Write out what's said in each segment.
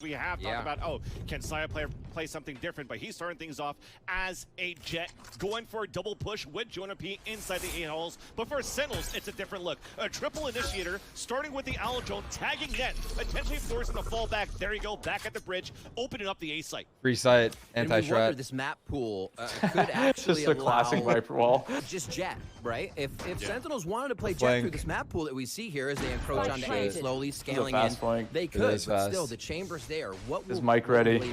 We have talked about, oh, can Saya play something different? But he's starting things off as a Jet, going for a double push with Jonah P inside the A halls. But for Sentinels, it's a different look. A triple initiator, starting with the Owl Drone, tagging net, potentially forcing the fallback. There you go, back at the bridge, opening up the A site. Free site, anti-shroud. This map pool could actually just a classic Viper wall. Just Jet, right? If Sentinels wanted to play Jet through this map pool that we see here as they encroach onto A, slowly scaling in, they could, but still, the chamber's there. What is Mike ready?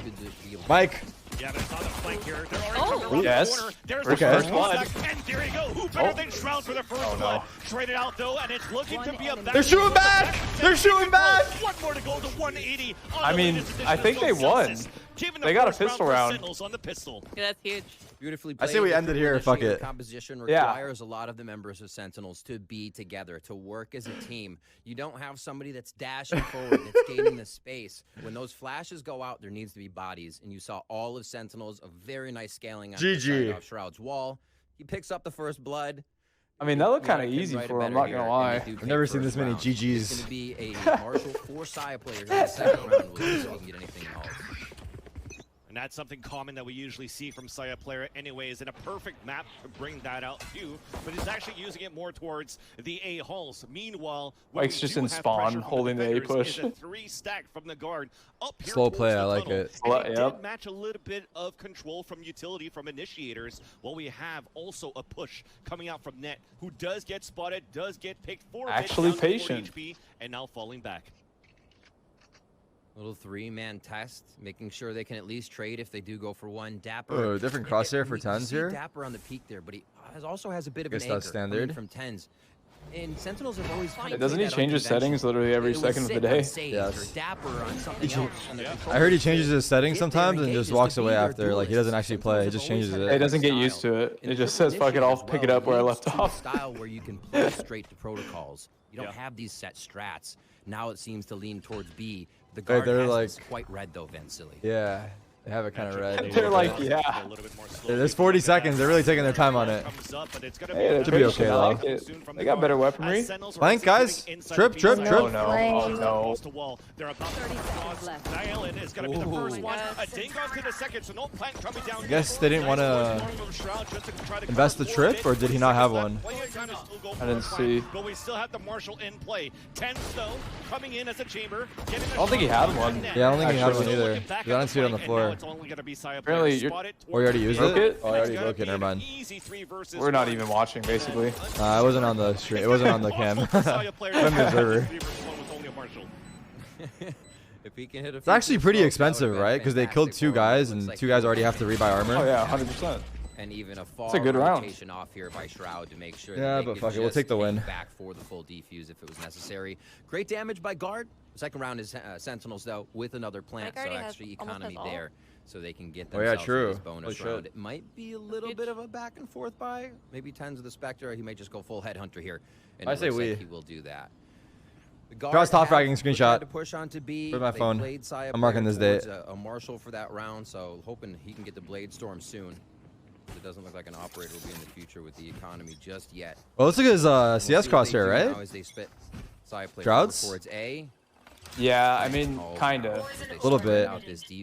Mike. Yeah, but it's on the flank here. They're already coming around yes. the corner. There's the first blood. And there you go. Who better than Shroud for the first blood? No. Traded out though, and it's looking to be a back. They're shooting back. They're shooting back. One more to go to 180. I mean, I think they won. They got a pistol round. On the pistol. Yeah, that's huge. Beautifully played. I say we end it here. Fuck it. Composition requires a lot of the members of Sentinels to be together, to work as a team. You don't have somebody that's dashing forward, that's gaining the space. When those flashes go out, there needs to be bodies. And you saw all of Sentinels, a very nice scaling on the side of Shroud's wall. He picks up the first blood. I mean, that looked kind of easy for him, I'm not gonna lie. I've never seen this many GGs. It's going to be a Marshall 4 Saya player in the second round. We'll see if he can get anything else. And that's something common that we usually see from Saya player anyways, in a perfect map to bring that out too, but he's actually using it more towards the A halls. Meanwhile, Mike's just in spawn, holding the A push. 3 stack from the guard up here. Slow play, I like it. And it did match a little bit of control from utility from initiators, while we have also a push coming out from net, who does get spotted, does get picked for actually patient, HP, and now falling back. Little 3-man test, making sure they can at least trade if they do go for one. Dapper. Oh, different crosshair for 10s here. Dapper on the peak there, but he also has a bit of an anchor that's standard from 10s. And Sentinels have always kind of doesn't he change his settings literally every second of the day? Yes. Dapper on something else. I heard he changes his settings sometimes and just walks away after. Like he doesn't actually play. He just changes it. He doesn't get used to it. It just says, "Fuck it, I'll pick it up where I left off." Style where you can play straight to protocols. You don't have these set strats. Now it seems to lean towards B. The guard they're has like this quite red though, Vansili. Yeah, they have it kind of red. They're like, yeah. There's 40 seconds. They're really taking their time on it. Hey, it should be okay though. Like it. They got better weaponry. Flank, guys. Trip. Oh no. Oh no. They're about 30 seconds left. Dial-in is going to be the first one. A ding onto the second, so no plank coming down. I guess they didn't want to invest the trip, or did he not have one? I didn't see. But we still have the Marshal in play. 10 though, coming in as a chamber. I don't think he had one. Yeah, I don't think he had one either. I didn't see it on the floor. Really? Or you already used it? Oh, I already broke it. Never mind. We're not even watching, basically. I wasn't on the stream. It wasn't on the cam. I'm the observer. It's actually pretty expensive, right? Because they killed 2 guys, and 2 guys already have to rebuy armor. Oh yeah, 100%. And even a it's a good round. Off here by Shroud to make sure yeah, but fuck it, we'll take the win. Back for the full defuse if it was necessary. Great damage by guard. Second round is Sentinels though with another plant, so extra economy there, so they can get themselves this bonus round. It might be a little bit of a back and forth by maybe 10s of the Spectre. He may just go full headhunter here. And I say we. Like he will do that. Cross top fragging screenshot. To push on to B. Put my phone. I'm marking this date. A Marshal for that round, so hoping he can get the Blade Storm soon. It doesn't look like an operator will be in the future with the economy just yet. Well, let's look at his CS crosshair, right? Shrouds? Towards A. Yeah, I mean, kinda. A little bit.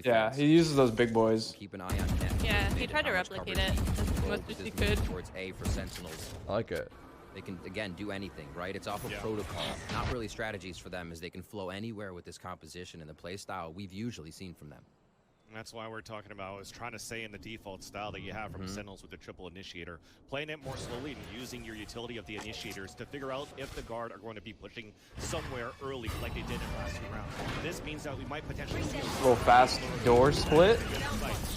Yeah, he uses those big boys. Keep an eye on net. Yeah, he tried to replicate it as much as he could. Towards A for Sentinels. I like it. They can, again, do anything, right? It's off of protocol. Not really strategies for them, as they can flow anywhere with this composition and the play style we've usually seen from them. And that's why we're talking about is trying to stay in the default style that you have from Sentinels with the triple initiator. Playing it more slowly and using your utility of the initiators to figure out if the guard are going to be pushing somewhere early like they did in the last 2 rounds. This means that we might potentially see a little fast door split.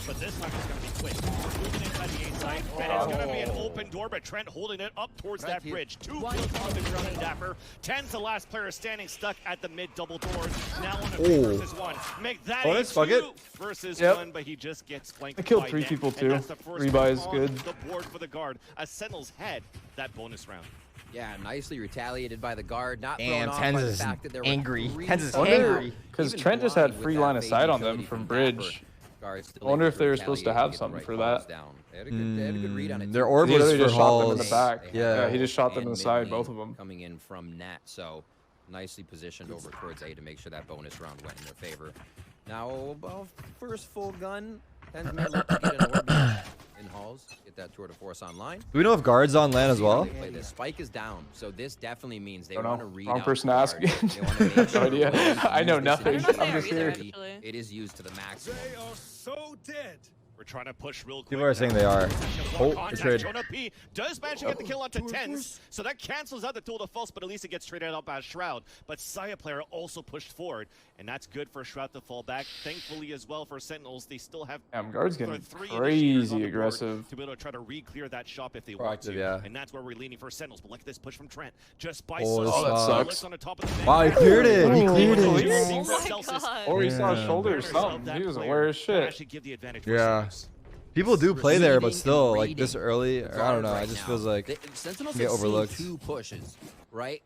But this time it's going to be quick. Moving inside the A side, and it's going to be an open door, but Trent holding it up towards that bridge. 2 kills on the ground and Dapper. 10's the last player standing stuck at the mid double doors. Now on a 3 versus 1. Make that a 2 versus 1, but he just gets flanked. I killed 3 people too. Rebuy is good. The board for the guard. As Sentinels head that bonus round. Yeah, nicely retaliated by the guard. Not thrown Damn, off by the Tens is fact that they're angry. Tens is angry. Because Trent just had free line of sight on them from bridge. I wonder if they were supposed to have something for that. They had a good read on it. Their orbit just for shot them in the halls. back. Yeah, he just shot them in the side, both of them. Coming in from net, so nicely positioned over towards A to make sure that bonus round went in their favor. Now, first full gun, tends to get an orb in halls. Get that tour de force online. Do we know if guards on land as well? The spike is down, so this definitely means they want to read Wrong out person the asking. no idea. I know nothing. I'm just here. It is used to the maximum. They are so dead. We're trying to push real quick. People are saying they are. Oh, trade. Jonah P does manage to get the kill onto tens, so that cancels out the tool de force, but at least it gets traded out by Shroud. But Saya player also pushed forward, and that's good for Shroud to fall back. Thankfully as well for Sentinels, they still have guards getting crazy aggressive. to be able to try to re-clear that shop if they want to. Yeah. And that's where we're leaning for Sentinels. But look at this push from Trent. Just by that sucks. on the top of the Wow, he cleared it. He cleared it. Oh my god. Or he saw his shoulder or something. He was aware as shit. Actually give the advantage for Yeah. Sentinels. People do play there, but still, like reading this early, or I don't know. It just feels like Sentinels get overlooked. 2 pushes, right?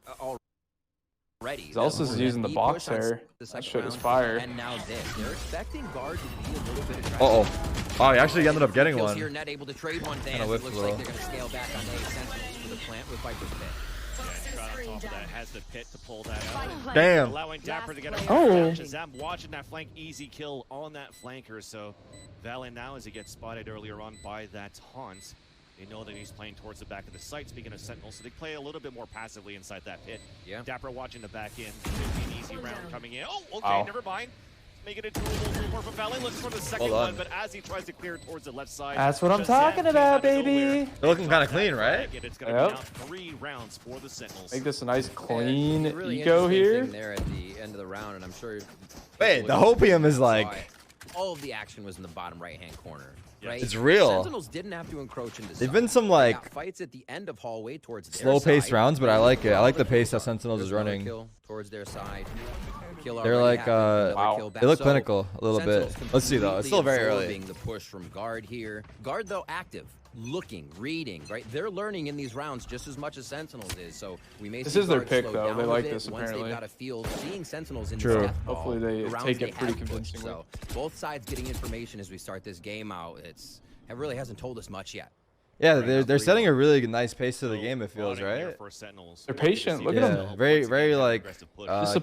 Already. Zelsis is using the box there. That shit is fire. And now this. They're expecting guard to be a little bit aggressive. Oh, he actually ended up getting one. Here, net able to trade one dance. It looks like they're going to scale back on A Sentinels for the plant with Viper's Pit. Yeah, Shroud on top of that has the pit to pull that out. Damn. Allowing Dapper to get a Shazam watching that flank, easy kill on that flanker. So Valen now, as he gets spotted earlier on by that haunt, they know that he's playing towards the back of the site. Speaking of Sentinels, so they play a little bit more passively inside that pit. Yeah. Dapper watching the back end. 15 easy round coming in. Oh, okay, never mind. Make it into a little more for Valen. Looks for the second one, but as he tries to clear towards the left side, That's what I'm talking about, baby. They're looking kind of clean, right? It's going to be out 3 rounds for the Sentinels. Make this a nice clean Really eco here. there at the end of the round, and I'm sure. Wait, the hopium is like. All of the action was in the bottom right-hand corner. Right? It's real. Sentinels didn't have to encroach into. They've been some like fights at the end of hallway towards their slow-paced side. rounds, but I like it. I like the pace that Sentinels is running. Kill towards their side. They're like they look clinical a little bit. Let's see though. It's still very early. The push from guard here. Guard though active, looking, reading. Right, they're learning in these rounds just as much as Sentinels is. So we may. This see is their guard pick slow though. down They a like bit this once apparently. they've got a field, seeing Sentinels in True. the death ball, Hopefully they the rounds take it they pretty have pushed. convincingly. So both sides getting information as we start this game out. It really hasn't told us much yet. Yeah, they're setting a really nice pace to the game. It feels right. They're patient. Look at them. Very like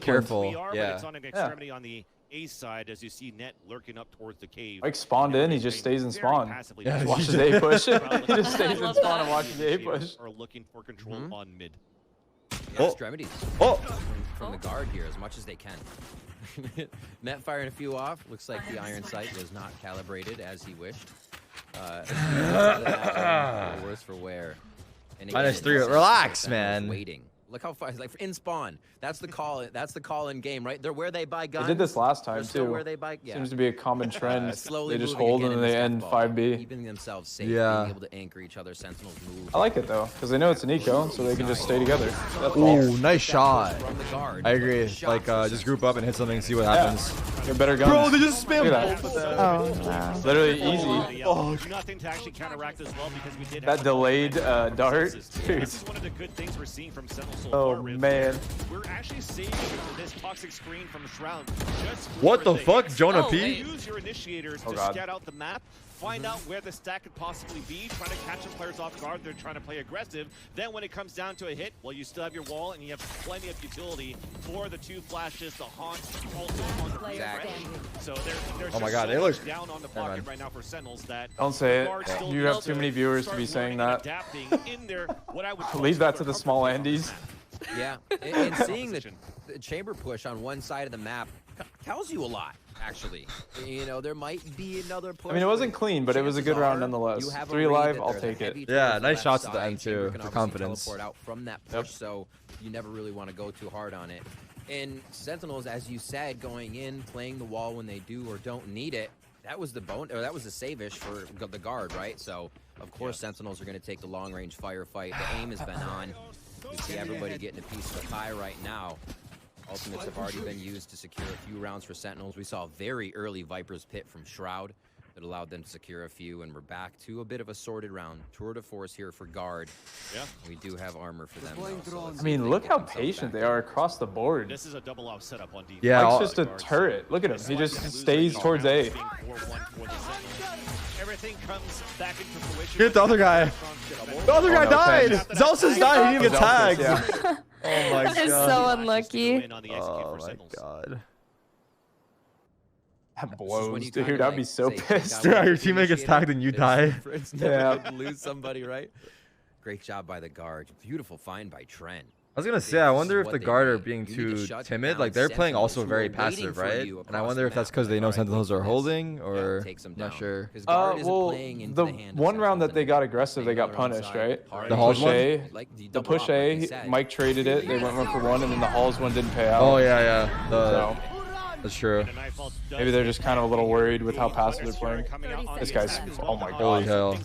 careful. Yeah. It's on an extremity on the A side as you see Net lurking up towards the cave. Like spawned in, he just stays in spawn. Yeah, Just watches A push. He just stays in spawn and watches A push. Are looking for control on mid. Yeah, extremities. From the guard here as much as they can. Net firing a few off. Looks like the iron sight was not calibrated as he wished. Worse for wear. And again, -3. Relax, man. Waiting. Look how far. Like in spawn. That's the call. That's the call in game, right? They're where they buy guns. They did this last time They're too. Where they buy. Yeah. Seems to be a common trend. Slowly They just moving hold again and in they this end death ball, 5B. keeping themselves safe. Yeah. Being able to anchor each other. Sentinels move. I like it though, because they know it's an eco, so they can just stay together. Ooh, nice shot. From the guard. I agree. Like just group up and hit something and see what happens. Get better guns. Bro, they just spammed. Oh wow. Literally easy. Nothing to actually counteract as well because we did That delayed dart. Dude. This is one of the good things we're seeing from Sentinel so Oh far. man. We're actually saving this toxic screen from Shroud. Just What the fuck, Jonah Oh, P? wait. Use your initiators to God. scout out the map, find out where the stack could possibly be, trying to catch some players off guard. They're trying to play aggressive. Then when it comes down to a hit, well, you still have your wall and you have plenty of utility for the 2 flashes, the haunt, also on the Exactly. So there's Oh my just God, so they much look- down on the pocket right now for Sentinels that Don't say it. guards still You need have too many viewers to start be saying learning and that. adapting in their, what I would call Leave that to sort of the small comfort zone. Andes. Yeah, and seeing the chamber push on one side of the map tells you a lot, actually. You know, there might be another push. I mean, it wasn't clean, but it was a good round nonetheless. You have a 3 read alive, that I'll they're take the it. heavy Yeah, towards the nice left shots at the side. end, Chamber too, can for obviously confidence. teleport out from that push, so you never really want to go too hard on it. And Sentinels, as you said, going in, playing the wall when they do or don't need it, that was the that was the save-ish for the guard, right? So, of course, Sentinels are going to take the long-range firefight. The aim has been on. You see everybody getting a piece of the pie right now. Ultimates have already been used to secure a few rounds for Sentinels. We saw a very early Viper's Pit from Shroud that allowed them to secure a few, and we're back to a bit of a sorted round. Tour de force here for guard. Yeah. We do have armor for them, though, so let's I see mean, if they look get how themselves patient back they in. are across the board. This is a double off setup on defense. Yeah, Mike's just a turret. Look at him. He just stays towards A. Everything comes back into fruition. Get the other guy. The other guy no, died. thanks. Zelsis died. He didn't get Zelsis, tagged. yeah. Oh my That is god. so unlucky. Oh my god. That blows, you dude. kinda, I'd be like, so say, check pissed. out Dude, what your you teammate gets initiated, tagged and you it's die. it's never Yeah. good to lose somebody, right? Great job by the guard. Beautiful find by Trent. I was gonna say, I wonder if the guard are being too timid. Like they're playing also very passive, right? And I wonder if that's because they know Sentinels are holding, or not sure. Well, the one round that they got aggressive, they got punished, right? The Halls one? The push A, Mike traded it. They went 1-for-1, and then the Halls one didn't pay out. Oh yeah. That's true. Maybe they're just kind of a little worried with how passive they're playing. This guy's, oh my Holy god. hell.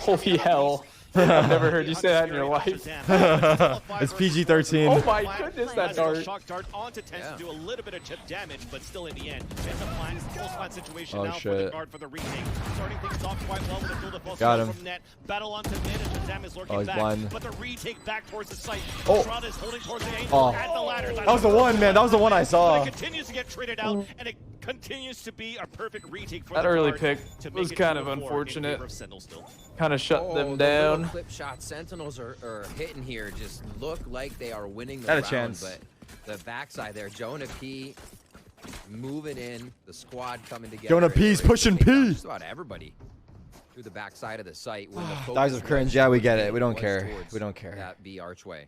Holy hell. I've never heard you say that in your life. It's PG-13. Oh my goodness, that dart. Shock dart onto Tens to do a little bit of chip damage, but still in the end, it's a flat, full spot situation now for the guard for the retake. Starting things off quite well with a build of false Got him. from net. Battle onto mid, and Shazam is lurking he's back. blind. But the retake back towards the site. Oh. Shroud is holding towards the angel at the ladder. That was the one, man. That was the one I saw. But it continues to get traded out, and it continues to be a perfect retake for That the early guard pick to was make it kind of 2-4 in unfortunate. favor of Sentinel still. Kind of shut them The little down. clip shot Sentinels are hitting here just look like they are winning the Had a round, chance. but the backside there, Jonah P moving in, the squad coming together. Jonah P's pushing P. Just about everybody through the backside of the site. When the Dies focus of cringe. was Yeah, we get it. We don't was care. towards We don't care. That B archway.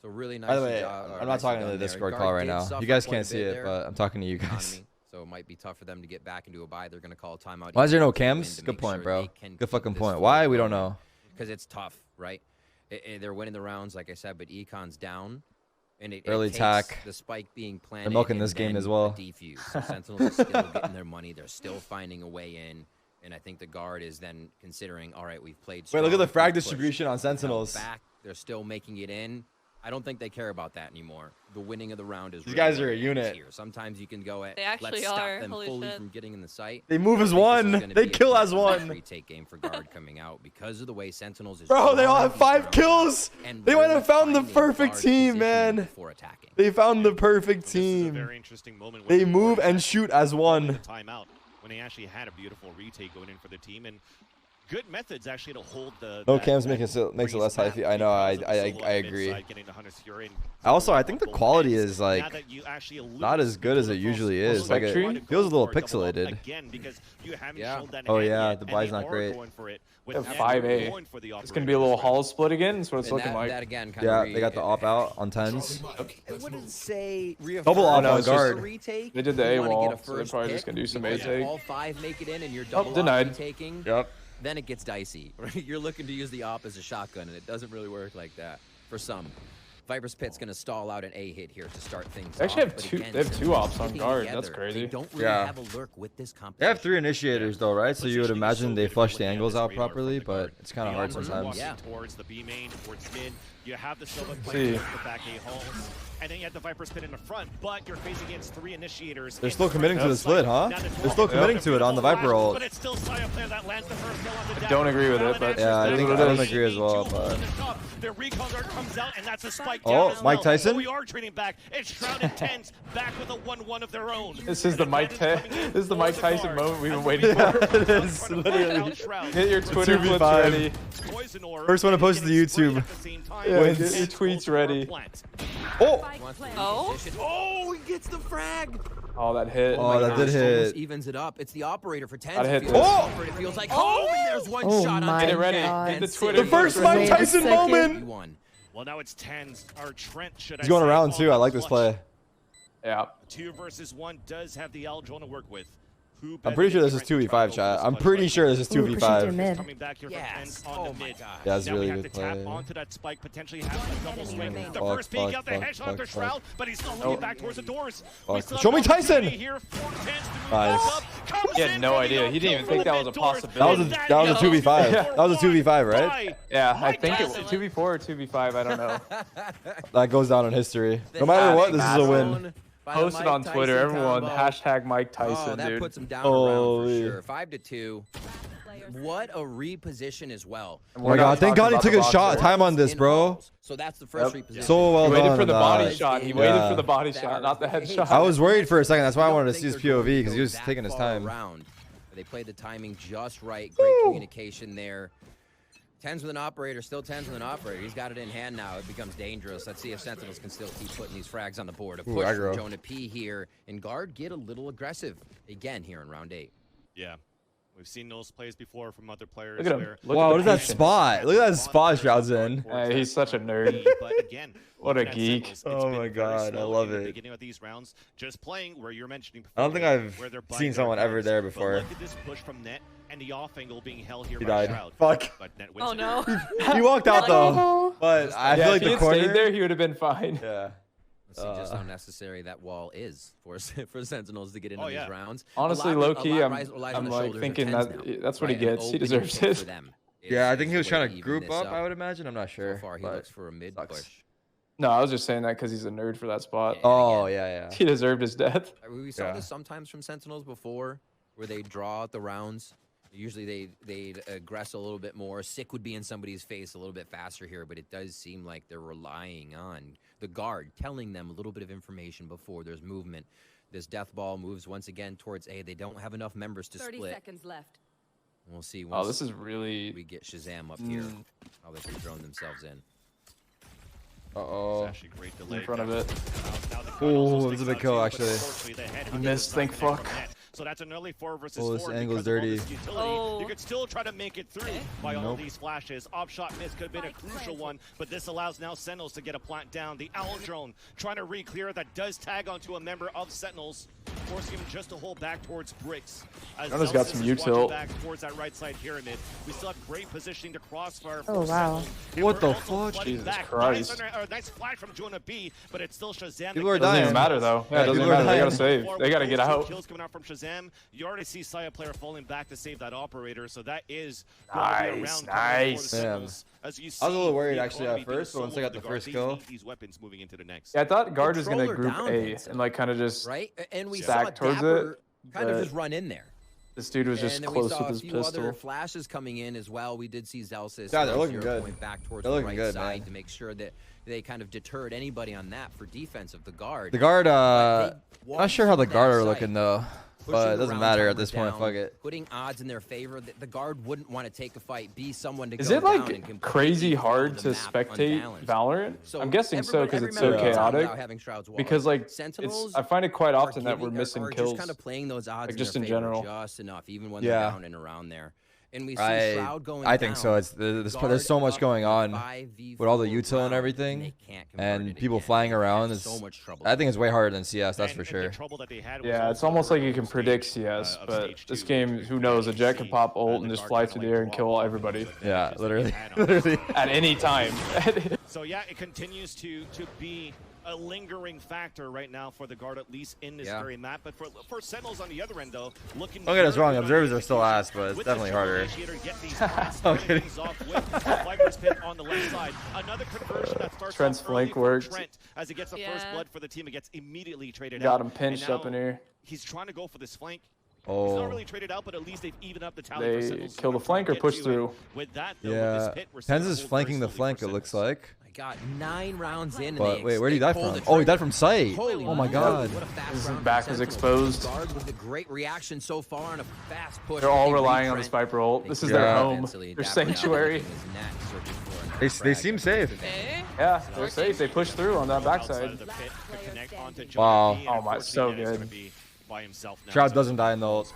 So really nice. By the way, job, I'm not talking to the Discord call right now. You guys can't see it, there. but I'm talking to you guys. Economy, so it might be tough for them to get back into a bye. They're going to call a timeout. Why is there no even to cams? win to Good make point, sure bro. they can Good keep fucking this point. flow Why? We going. don't know. Because it's tough, right? They're winning the rounds, like I said, but Econ's down. And it Early takes attack. the spike being planted. They're milking and this game then as well. the defuse. So Sentinels are still getting their money. They're still finding a way in. And I think the guard is then considering, all right, we've played Wait, look at the strong, frag we've pushed. distribution on Now Sentinels. back, they're still making it in. I don't think they care about that anymore. The winning of the round is These really guys what are a matters unit. here. Sometimes you can go at They actually let's stop are. them Holy fully shit. from getting in the site. They move as I think this is one. gonna They be a kill as tough one. retake game for guard coming out because of the way Sentinels is. Bro, they all have drawing 5 these kills. rounds and They might really have found the finding perfect guard team, positioning man. before attacking. They found the perfect This is a team. very interesting moment when They the move guard and shoot as the one. timeout when they actually had a beautiful retake going in for the team and good methods actually to hold the. No cams makes it less hyphy. I know. I agree. Also, I think the quality is like not as good as it usually is. Like it feels a little pixelated. Yeah. Oh yeah, the buy's not great. They have 5A. It's going to be a little Hall split again. That's what it's And looking that like. again kind Yeah, of they got the op out on 10s. I wouldn't say Double op no, on it's just- guard. retake. They did the You wanna AWOL, get a so they're first probably just pick gonna do some because if A-take. all 5 make it in and you're double denied. taking. Yep. Then it gets dicey. Right? You're looking to use the op as a shotgun, and it doesn't really work like that for some. Viper's Pit's going to stall out an A hit here to start things They actually off, have but two. again, They have 2 ops on sticking guard. That's together, crazy. They don't really Yeah. have a lurk with this competition. They have 3 initiators though, right? So you would imagine they flush the angles out properly, but it's kind of hard sometimes. Yeah. Towards the B main, towards mid. You have the Silva See. playing the back A halls, and then you have the Viper spin in the front, but you're facing against 3 initiators. They're still committing to the split, huh? They're still committing to it on the Viper ult. But it's still Saya player that lands the first kill on the I dash. don't agree with it, but Yeah, I it think is I what it don't is. agree as well, but The recon guard comes out, and that's a spike Oh, down as Mike well. Tyson? But we are trading back. It's Shroud and Tens back with a 1-1 of their own. This is the Mike. This is the Mike Tyson moment we've been waiting Yeah, for. it is literally. Get your Twitter clips 2v5. ready. First one to post to YouTube. Yeah, Wins. get your tweets ready. Oh, Oh, he gets the frag. Oh, that hit. Oh, that did Almost hit. evens it up. It's the operator for 10. That hit Feels this. like it feels like home, and there's one Oh shot on my Get it ready. God. Get the Twitter. the first clips Mike ready. Wait a Tyson second. moment. You won. Well, now it's Tens. Or Trent should He's going around too. I like this play. Yeah. 2 versus 1 does have the Aljon to work with. Who I'm pretty sure this is 2v5, chat. I'm pretty sure this is Ooh, pushing through 2v5. mid. Coming back here from Yes. Tens on Oh the my mid. God. Yeah, that's Now really we have good to tap play. onto that spike, potentially have a double swing. The Fuck, first peek out the fuck, headshot fuck, after fuck. Shroud, but he's still looking back towards the doors. We Fuck. still have Show me an Tyson! opportunity here for Tens to move Nice. back up. Comes He had in no for the idea. He didn't even kill think from that the was a mid doors. possibility. That was a 2v5. Yeah. That was a 2v5, right? By Yeah, I Mike think it Tyson. was 2v4 or 2v5. I don't know. That goes down in history. No matter what, this is a win. By the Post it Mike on Twitter, Tyson everyone. combo. Hashtag Mike Tyson, Oh, that dude. puts him down around for Holy. sure. 5-2. What a reposition as well. Oh my god, thank God he took a shot time on this, bro. So that's the first Yep. reposition. So well He waited done for the on body that. shot. He Yeah. waited for the body shot, not the headshot. I was worried for a second. That's why I wanted to don't see his think they're POV going because he was that taking his far time. around. They played the timing just right. Great communication there. 10s with an operator, still 10s with an operator. He's got it in hand now. It becomes dangerous. Let's see if Sentinels can still keep putting these frags on the board. A push from Jonah P here. And Guard get a little aggressive again here in round 8. Yeah. We've seen those plays before from other players. Look at him. Wow, what is that spot? Look at that spot Shroud's in. He's such a nerd. But again, what a geek. Oh my god, I love it. Beginning of these rounds, just playing where you're mentioning I don't think I've seen someone ever there before. Look at this push from Net and the off angle being held here He by died. Shroud. Fuck. But Net wins Oh no. He walked out though. But I feel like if he the had corner stayed there, he would have been fine. Yeah. Let's see just how necessary that wall is for Sentinels to get into these rounds. Honestly, low-key, I'm like thinking that's what he gets. He deserves it. Yeah, I think he was trying to group up, I would imagine. I'm not sure. So far, he looks for a mid push. No, I was just saying that because he's a nerd for that spot. Oh, yeah. He deserved his death. We saw this sometimes from Sentinels before, where they draw out the rounds. Usually they'd aggress a little bit more. Sick would be in somebody's face a little bit faster here, but it does seem like they're relying on the guard telling them a little bit of information before there's movement. This death ball moves once again towards A. They don't have enough members to 30 split. seconds left. We'll see. Oh, this is really... We get Shazam up here. How they can throw themselves in. Uh-oh. Actually great delay. In front of it. Oh, this is a big kill, actually. I missed, thank fuck. So that's an early 4 versus 4. This angle's dirty. You could still try to make it through by all these flashes. Op shot miss could have been a crucial one, but this allows now Sentinels to get a plant down. The Owl drone trying to re-clear. That does tag onto a member of Sentinels, forcing him just to hold back towards bricks. Jonas got some U-tilt. Back towards that right side pyramid. We still have great positioning to crossfire. Oh wow! What the fuck? Jesus Christ! Nice flash from Jonah B, but it's still Shazam. People are Doesn't dying. even matter though. Yeah, it doesn't even matter. They gotta save. They gotta get out. Kills coming out from Shazam. You already see Saya player falling back to save that operator, so that is nice. As you see, I was a little worried actually at first, but once I got the first kill, these weapons moving into the next. Yeah, I thought guard was gonna group A and like kind of just and we stack saw towards Dapper it. kind of just run in there. This dude was just close with his pistol. pistol. Other flashes coming in as well. We did see Zelsis. Yeah, they're looking good. Point back towards they're the looking right good, side man. to make sure that they kind of deterred anybody on that for defense of the guard. The guard, not sure how the guard are looking though. But it doesn't matter at this point. Fuck it. Putting odds in their favor. The guard wouldn't want to take a fight. Be someone to Is go it down like and crazy hard to spectate Valorant? I'm guessing so because it's so chaotic. Because like I find it quite often that we're missing kills. Just kind of playing those odds like just in favor general. just enough, even when they're down and around there. And we see Shroud going I think so. It's there's so much going on with all the util and everything, and people flying around. It's I think it's way harder than CS. That's for sure. Yeah, it's almost like you can predict CS, but this game, who knows? A jet could pop ult and just fly through the air and kill everybody. Yeah, literally, at any time. So yeah, it continues to be a lingering factor right now for the guard, at least in this very map. But for Sentinels on the other end, though, looking. Don't get us wrong, observers are still ass, but it's definitely harder. On the left side. Another conversion that starts Trent's flank works. Trent, as he gets the first blood for the team, it gets immediately traded out. Got him pinched up in here. He's trying to go for this flank. Oh. He's not really traded out, but at least they've evened up the tally. They kill the flank or push through. With that, though, yeah, Pens is flanking the flank. It looks like. Got 9 rounds in. But wait, where did he die from? Oh, he died from sight. Oh my god. His back is exposed. Guard with a great reaction so far on a fast push. They're all relying on the Sniper ult. This is their home. Their sanctuary. They seem safe. Yeah, they're safe. They push through on that backside. Wow. Oh my, so good. Shroud doesn't die in the ult.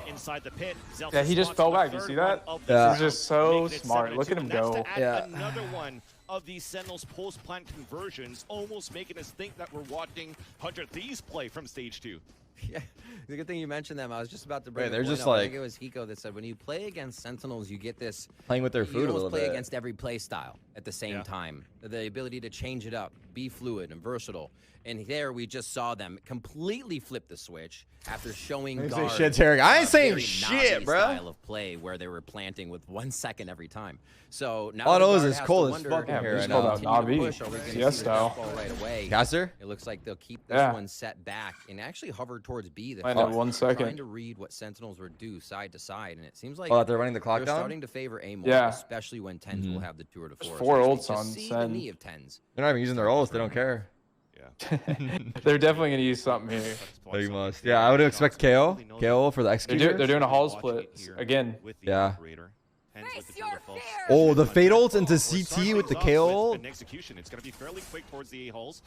Inside the pit. Yeah, he just fell back. You see that? Yeah. He's just so smart. Look at him go. Yeah. Another one of these Sentinels post-plant conversions, almost making us think that we're watching 100 Thieves play from stage 2. Yeah, the good thing you mentioned them. I was just about to bring. Wait, they're just up. like. I think it was Hiko that said when you play against Sentinels, you get this playing with their food a little bit. You play against every play style at the same time. The ability to change it up, be fluid and versatile. And there we just saw them completely flip the switch after showing guard shit, Tarik. I ain't saying shit, bro. Style of play where they were planting with 1 second every time. So now all I know is it's cold as fucking here right now. CS style. Right away. Caster? It looks like they'll keep this one set back and actually hover towards B. I know, 1 second. Trying to read what Sentinels would do side to side, and it seems like they're running the clock they're down. Starting to favor A more, especially when 10s will have the tour de force. 4 ults on Sen. The of 10s. They're not even using their ults. They don't care. They're definitely gonna use something here. They must. Yeah, I would expect KO for the executor. They're doing a hall split again. Yeah. Oh, the fade ult into CT with the KO. Execution. It's going to be fairly quick towards the A-holes.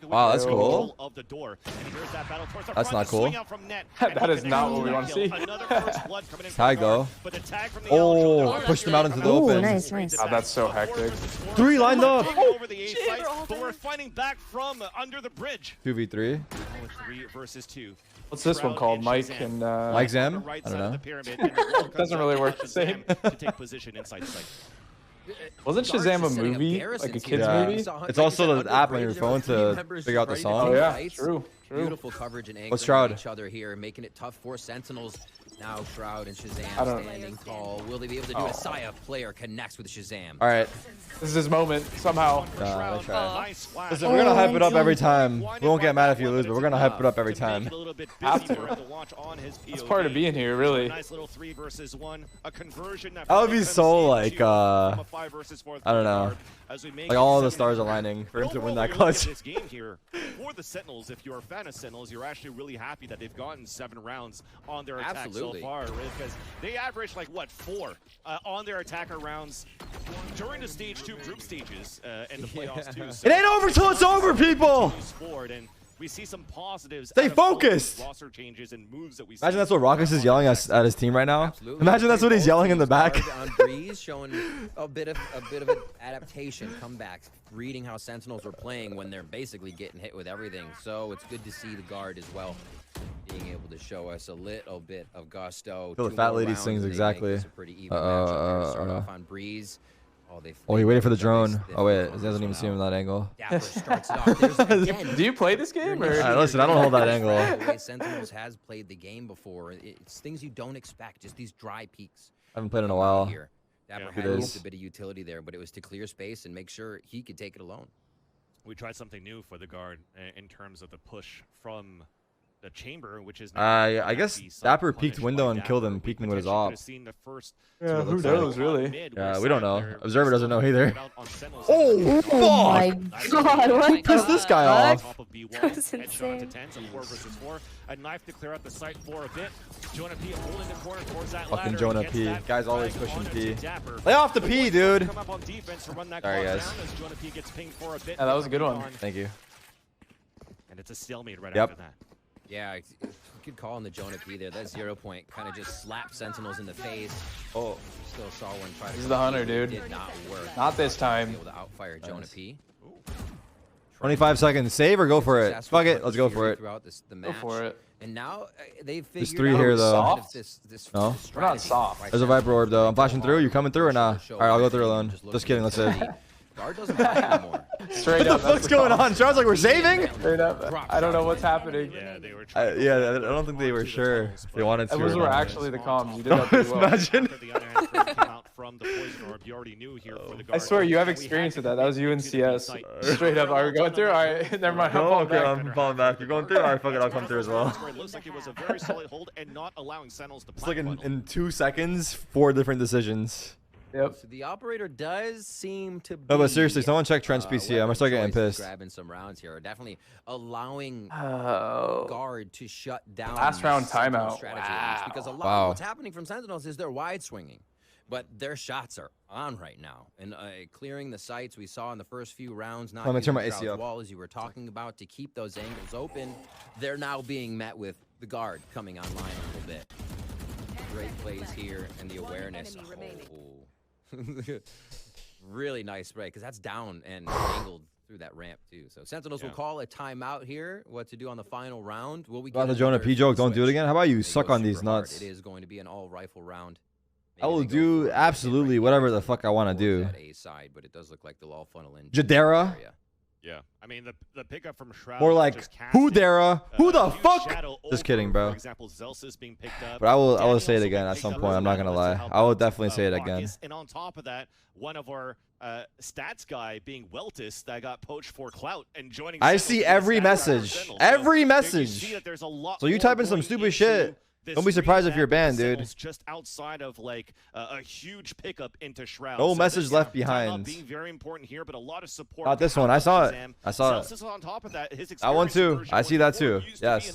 Wow, that's cool. Of the door. And here's that battle towards the that's front. not cool. That is not what we want to see. Tag though. Oh, pushed him out into the open. Nice, nice. Oh, that's so hectic. 3 lined up. Over the A site, but we're fighting back from under the bridge. 2v3. 3 versus 2. What's this one called? Mike and Mike Zam? I don't know. Doesn't really work the same. To take position inside the site. Wasn't Shazam a movie? Like a kid's movie? It's also the app on your phone to figure out the song. Oh yeah, true. Beautiful coverage and What's Shroud? each other here, making it tough for Sentinels. Now Shroud and Shazam standing tall. Will they be able to do a Saya player connects with Shazam? All right. This is his moment somehow. Listen, we're gonna hype it up every time. We won't get mad if you lose, but we're gonna hype it up every time. Have to. That's part of being here, really. Nice little 3 versus 1. A conversion that would be so like I don't know. Like all the stars aligning for him to win that clutch. This game here for the Sentinels, if you're a fan of Sentinels, you're actually really happy that they've gotten 7 rounds on their attack so far, right? Because they averaged like what 4 on their attacker rounds during the stage 2 group stages in the playoffs too. So it ain't over till it's over, people. And we see some positives. Stay focused. Roster changes and moves that we see. Imagine that's what Raucus is yelling at his team right now. Absolutely. Imagine that's what he's yelling in the back. On Breeze, showing a bit of an adaptation, comeback, reading how Sentinels are playing when they're basically getting hit with everything. So it's good to see the guard as well being able to show us a little bit of gusto. Feel the fat lady sings exactly. Start off on Breeze. Oh, you're waiting for the drone. Oh wait, it doesn't even see him in that angle. Do you play this game? Or? Listen, I don't hold that angle. The way Sentinels has played the game before, it's things you don't expect, just these dry peaks. I haven't played in a while. Dapper had used a bit of utility there, but it was to clear space and make sure he could take it alone. We tried something new for the guard in terms of the push from the chamber, which is I guess Dapper peeked window and killed him, peeking with his off. Yeah, who knows, really? Yeah, we don't know. Observer doesn't know either. Oh, Oh my god, what pissed this guy off? That's insane. A knife to clear out the site for a bit. Jonah P holding the corner towards that fucking ladder. Jonah P. Guy's always pushing P. Lay off the P, dude. Sorry, guys. Yeah, that was a good one. Thank you. And it's a stalemate right Yep. after that. Yeah, good call on the Jonah P there. That 0 point kind of just slapped Sentinels in the face. Oh, still saw one try to. This is the hunter, dude. Did not work. Not this time. Able to outfire Jonah P. 25 seconds. Save or go for it. Fuck it. Let's go for it. Go for it. And now they figured There's 3 here though. No, we're not soft. There's a Viper orb though. I'm flashing through. You coming through or nah? All right, I'll go through alone. Just kidding. Let's save. Guard doesn't fight anymore. Straight up. What the fuck's going on? Sounds like we're saving? Straight up. I don't know what's happening. Yeah, they were yeah, I don't think they were sure if they wanted to. Those were actually the comms. You did that pretty well. Imagine. I swear you have experience with that. That was you in CS. Straight up. Are we going through? All right. Never mind. Okay, I'm falling back. You're going through? All right, fuck it. I'll come through as well. It looks like it was a very solid hold and not allowing Sentinels to It's like in 2 seconds, 4 different decisions. Yep. So the operator does seem to be, No, but seriously, someone check Trent's PC. I'm gonna start getting pissed. Grabbing some rounds here, definitely allowing guard to shut down last round timeout. Wow. Because a lot of what's happening from Sentinels is they're wide swinging, but their shots are on right now and clearing the sites we saw in the first few rounds. Not I'm gonna turn my AC up. Wall as you were talking about to keep those angles open. They're now being met with the guard coming online a little bit. Great plays here and the awareness. Really nice spray because that's down and angled through that ramp too. So Sentinels will call a timeout here. What to do on the final round? Will we about the Jonah P joke? Don't do it again. How about you suck on these nuts? It is going to be an all rifle round. I will do absolutely whatever the fuck I want to do. A side, but it does look like they'll all funnel in. Jadera. Yeah, I mean the pickup from Shroud. More like who Dara? Who the fuck? Just kidding, bro. For example, Zelsis being picked up. But I will say it again at some point. I'm not gonna lie. I will definitely say it again. And on top of that, one of our stats guy being Weltis that got poached for clout and joining. I see every message. Every message. So you type in some stupid shit. Don't be surprised if you're banned, dude. Just outside of like a huge pickup into Shroud. No message left behind. Being very important here, but a lot of support. Not this one. I saw it. I saw it. On top of that, his that one too. I see that too. Yes.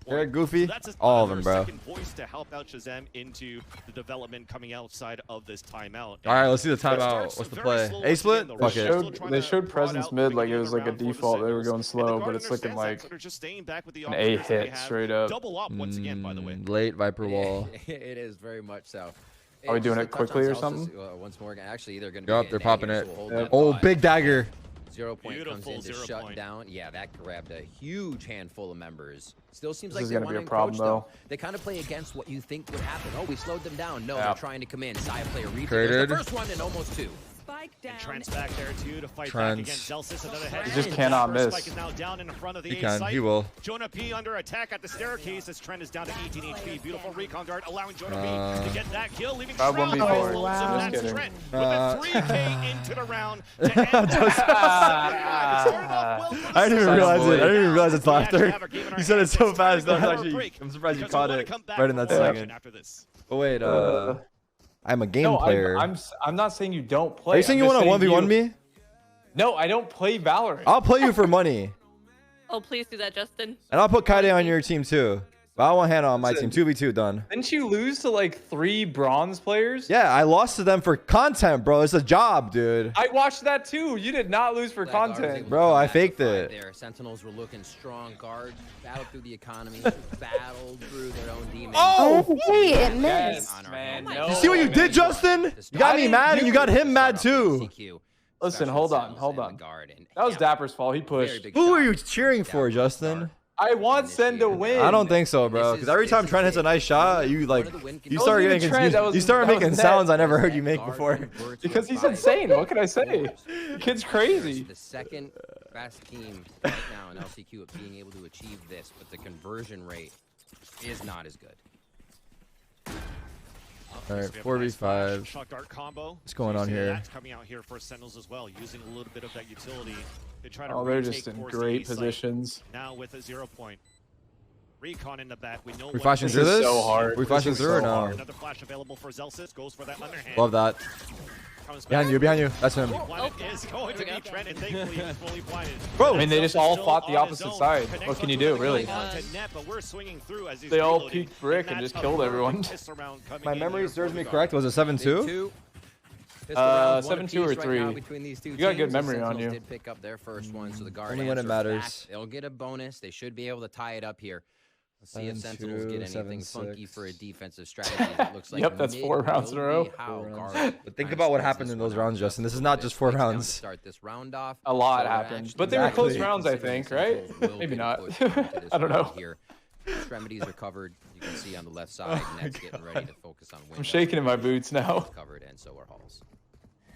Very goofy. All of them, bro. Voice to help out Shazam into the development coming outside of this timeout. All right, let's see the timeout. What's the play? A split? Fuck it. They showed presence mid like it was like a default. They were going slow, but it's looking like an A hit straight up. Double up once again, by the way. Late Viper wall. It is very much so. Are we doing it quickly or something? Once more, actually, they're going to. Yup, they're popping it. Oh, big dagger. 0 point comes in to shut down. Yeah, that grabbed a huge handful of members. Still seems this like they're going to be a problem though. They kind of play against what you think would happen. Oh, we slowed them down. No, they're trying to come in. Saya play a retake. The first one and almost two. And Trent's back there too to fight back against Zelsis. Another head. He just cannot miss. Spike is now down in front of the he can. He will. Jonah P under attack at the staircase as Trent is down to 18 HP. Beautiful recon guard allowing Jonah P to get that kill, leaving Shroud behind. So that's Trent with a 3K into the round to end I didn't even realize it. I didn't even realize it's laughter. You said it so fast. I'm surprised you caught it right in that second. But wait, I'm a game player. I'm not saying you don't play. Are you saying you want to 1v1 me? No, I don't play Valorant. I'll play you for money. Oh, please do that, Justin. And I'll put Kaide on your team too. But I want Hannah on my team. 2v2 done. Didn't you lose to like 3 bronze players? Yeah, I lost to them for content, bro. It's a job, dude. I watched that too. You did not lose for content. Bro, I faked it. Sentinels were looking strong. Guards battled through the economy, battled through their own demons. Oh! Wait, it missed. Yes, man. No. You see what you did, Justin? You got me mad and you got him mad too. Listen, hold on. That was Dapper's fault. He pushed. Who are you cheering for, Justin? I want Sen to win. I don't think so, bro. Because every time Trent hits a nice shot, you like you start making sounds I never heard you make before. Because he's insane. What can I say? The kid's crazy. The second best team right now in LCQ at being able to achieve this, but the conversion rate is not as good. All right, 4v5. Shock dart combo. What's going on here? That's coming out here for Sentinels as well, using a little bit of that utility to try to. Oh, they're just in great positions. Now with a 0 point. Recon in the back. We know. We flashing through this? So hard. We flashing through or no? Another flash available for Zelsis. Goes for that underhand. Love that. Behind you. That's him. Is going to be Trent, and thankfully he's fully blinded. Bro, I mean, they just all fought the opposite side. What can you do, really? They all peeked brick and just killed everyone. My memory serves me correct. Was it 7-2? 7-2 or 3. You got a good memory on you. Did pick up their first one, so the guard only when it matters. They'll get a bonus. They should be able to tie it up here. Let's see if Sentinels get anything funky for a defensive strategy. It looks like yep, that's 4 rounds in a row. But think about what happened in those rounds, Justin. This is not just 4 rounds. Start this round off. A lot happened, but they were close rounds, I think, right? Maybe not. I don't know. Extremities are covered. You can see on the left side, Net's getting ready to focus on windows. I'm shaking in my boots now. Covered, and so are Halls.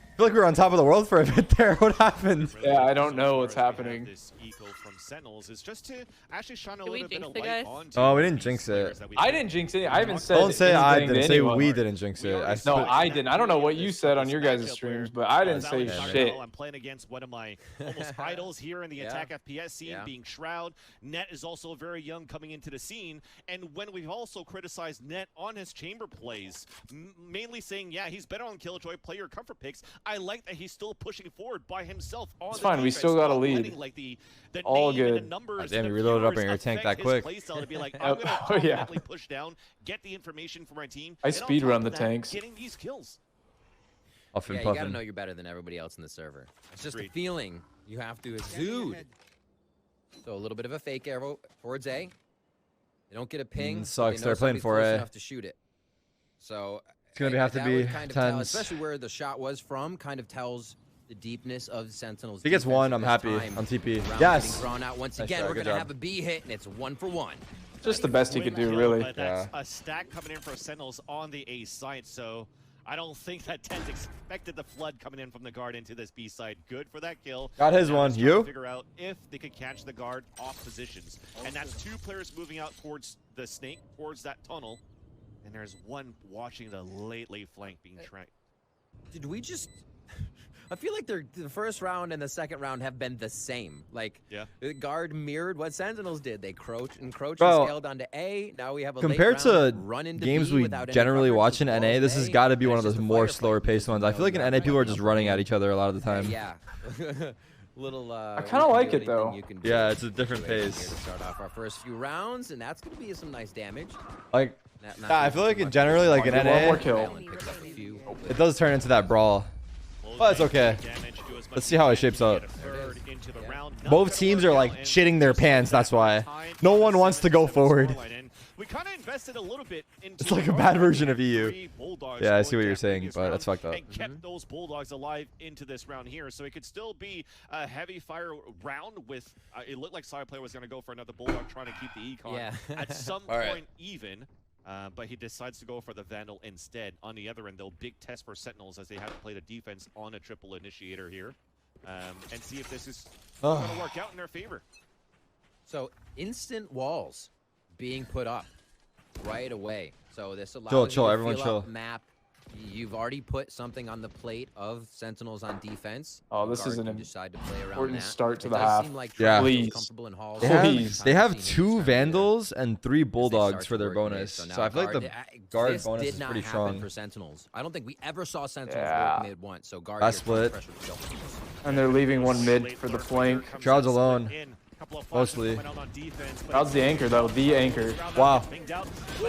I feel like we were on top of the world for a bit there. What happened? Yeah, I don't know what's happening. This eco from Sentinels is just to actually shine a little bit of light on. Oh, we didn't jinx it. I didn't jinx it. I haven't said. Don't say I didn't. Say we didn't jinx it. No, I didn't. I don't know what you said on your guys' streams, but I didn't say shit. I'm playing against one of my almost idols here in the attack FPS scene, being Shroud. Net is also very young coming into the scene, and when we've also criticized Net on his chamber plays, mainly saying, yeah, he's better on Killjoy, player comfort picks. I like that he's still pushing forward by himself on it's fine, we still got a lead. Like the all good. Damn, you reloaded up in your tank that quick. To be like, I'm gonna push down, get the information for my team. I speed run the tanks. Getting these kills. Puffin, you gotta know you're better than everybody else in the server. It's just a feeling you have to exude. So a little bit of a fake arrow towards A. They don't get a ping. Sucks. They're playing for A. Enough to shoot it. So it's gonna have to be tense. Especially where the shot was from, kind of tells the deepness of Sentinels. If he gets 1, I'm happy on TP. Yes. Drawn out once again. We're gonna have a B hit, and it's 1 for 1. Just the best he could do, really. But that's a stack coming in for Sentinels on the A site, so I don't think that Tens expected the flood coming in from the guard into this B site. Good for that kill. Got his one. You? Figure out if they could catch the guard off positions, and that's 2 players moving out towards the snake, towards that tunnel, and there's 1 watching the late flank being tracked. Did we just? I feel like the first round and the second round have been the same. Like, the guard mirrored what Sentinels did. They encroached and scaled onto A. Now we have a compared to games we generally watch in NA, this has got to be one of those more slower paced ones. I feel like in NA people are just running at each other a lot of the time. Yeah. I kind of like it though. Yeah, it's a different pace. Start off our first few rounds, and that's going to be some nice damage. Like, I feel like generally, like in NA, it does turn into that brawl. But it's okay. Let's see how it shapes up. Both teams are like shitting their pants. That's why no one wants to go forward. We kind of invested a little bit into it's like a bad version of EU. Yeah, I see what you're saying, but that's fucked up. And kept those Bulldogs alive into this round here, so it could still be a heavy fire round with. It looked like Side Player was going to go for another Bulldog, trying to keep the Econ at some point even. But he decides to go for the Vandal instead. On the other end, though, big test for Sentinels as they have to play the defense on a triple initiator here, and see if this is going to work out in their favor. So instant walls being put up right away. So this allows you to everyone fill chill. up map. You've already put something on the plate of Sentinels on defense. Oh, this is an important start to the half. Like please. They have 2 Vandals and 3 Bulldogs for their bonus. So I feel like the guard bonus is pretty strong. For Sentinels. I don't think we ever saw Sentinels work mid once. So guard split. And they're leaving one mid for the flank. Shroud's alone. Mostly. Shroud's the anchor, though. The anchor. Wow.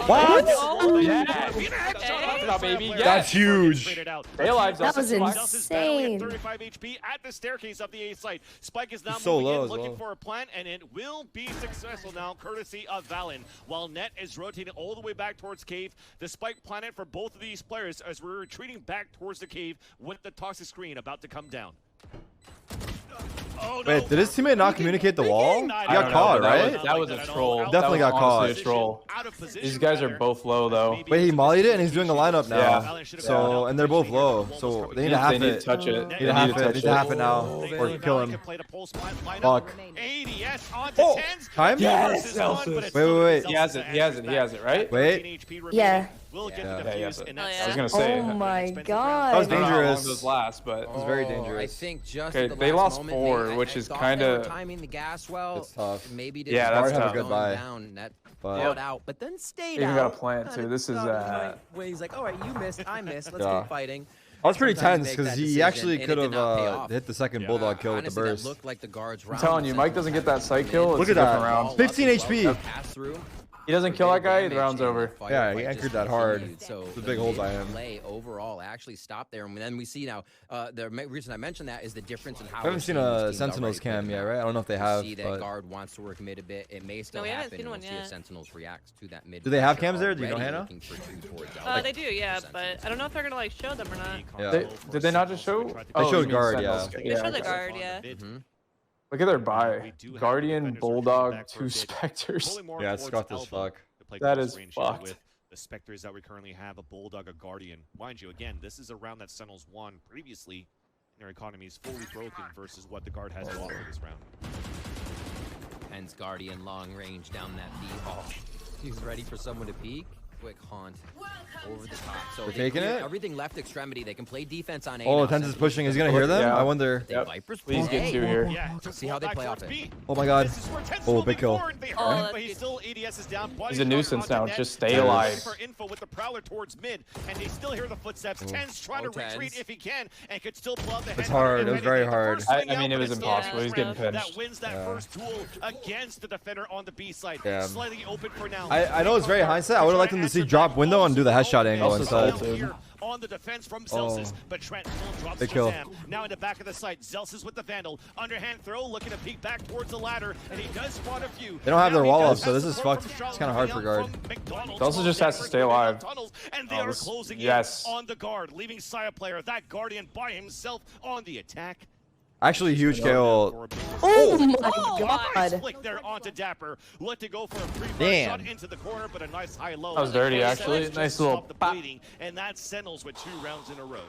What? That's huge. That was insane. 35 HP at the staircase of the A site. Spike is now so moving low in, looking for a plant, and it will be successful now, courtesy of Valen. While Net is rotating all the way back towards cave, the Spike planet for both of these players as we're retreating back towards the cave with the toxic screen about to come down. Oh, no. Wait, did his teammate not communicate the wall? He got caught, right? That was a troll. Definitely got caught. A troll. These guys are both low, though. Wait, he mollied it and he's doing a lineup now. Yeah. So, and they're both low. So they need to half it. They need to touch it. Need to half it now. Or kill him. Fuck. Oh, time? Yes! Wait. He has it, right? Wait. Yeah. We'll get to the fuse I was gonna say. Oh my god. That was dangerous. Those last, but it was very dangerous. I think just they lost 4, which is kind of timing the gas well. It's tough. Maybe that's have a good buy. But out, but then stayed even out. got a plant too. This is he's like, all right, you missed, I missed. Let's keep fighting. I was pretty tense because he actually could have hit the second Bulldog kill with the burst. I'm telling you, Mike doesn't get that sight kill. Look at that. Round. 15 HP. He doesn't kill that guy, the round's over. Yeah, he anchored that hard. So it's a big hole by him. Play overall actually stopped there, and then we see now. The reason I mentioned that is the difference in how. I haven't seen a Sentinels cam yet, right? I don't know if they have. See that guard wants to work mid a bit. It may still happen. We'll see if Sentinels reacts to that mid. Do they have cams there? Do you know, Hannah? They do, yeah, but I don't know if they're gonna like show them or not. Yeah. Did they not just show? They showed guard, yeah. They showed the guard, yeah. Look at their buy. Guardian, Bulldog, 2 Spectres. Yeah, it's scuffed as fuck. That is fucked. With the Spectres that we currently have, a Bulldog, a Guardian. Mind you, again, this is a round that Sentinels won previously. Their economy is fully broken versus what the guard has to offer this round. Hence Guardian long range down that B. Oh, he's ready for someone to peek. Quick haunt over the top. So they're taking it. Everything left extremity. They can play defense on A. Oh, Tenz is pushing. Is he gonna hear them? Yeah. I wonder. Yep. Please get 2 here. Yeah, see how they play off it. Oh my god. Oh, big kill. He's a nuisance now. Just stay alive. For info with the Prowler towards mid, and they still hear the footsteps. Tenz trying to retreat if he can, and could still blow up the head. It's hard. It was very hard. I mean, it was impossible. He's getting pinched. That wins that first duel against the defender on the B side. Yeah. Slightly open for now. I know it's very hindsight. I would have liked him to see drop window and do the headshot angle instead. On the defense from Zelsis, but Trent still drops Shazam. Now in the back of the site, Zelsis with the Vandal. Underhand throw, looking to peek back towards the ladder, and he does spot a few. They don't have their wall up, so this is fucked. It's kind of hard for guard. Zelsis just has to stay alive. And they are closing in on the guard, leaving Saya player, that Guardian by himself on the attack. Actually, huge KO. Oh my god. Flick there onto Dapper. Let to go for a free shot into the corner, but a nice high low. That was dirty, actually. Nice little pop. And that's Sentinels with 2 rounds in a row.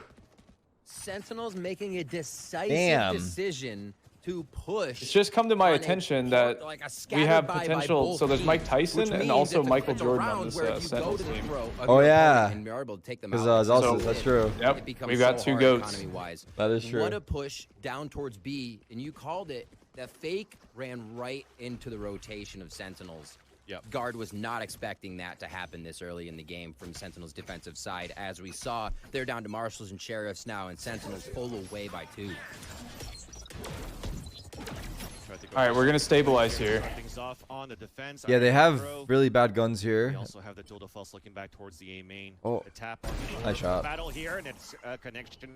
Sentinels making a decisive decision to push. It's just come to my attention that we have potential. So there's Mike Tyson and also Michael Jordan on this Sentinels team. Oh yeah, because that's true. Yep, we've got two goats. That is true. What a push down towards B, and you called it. The fake ran right into the rotation of Sentinels. Yep. Guard was not expecting that to happen this early in the game from Sentinels' defensive side. As we saw, they're down to Marshals and Sheriffs now, and Sentinels pull away by 2. All right, we're gonna stabilize here. Yeah, they have really bad guns here. They also have the dual defense looking back towards the A main. Oh, tap nice shot. Battle here, and it's a connection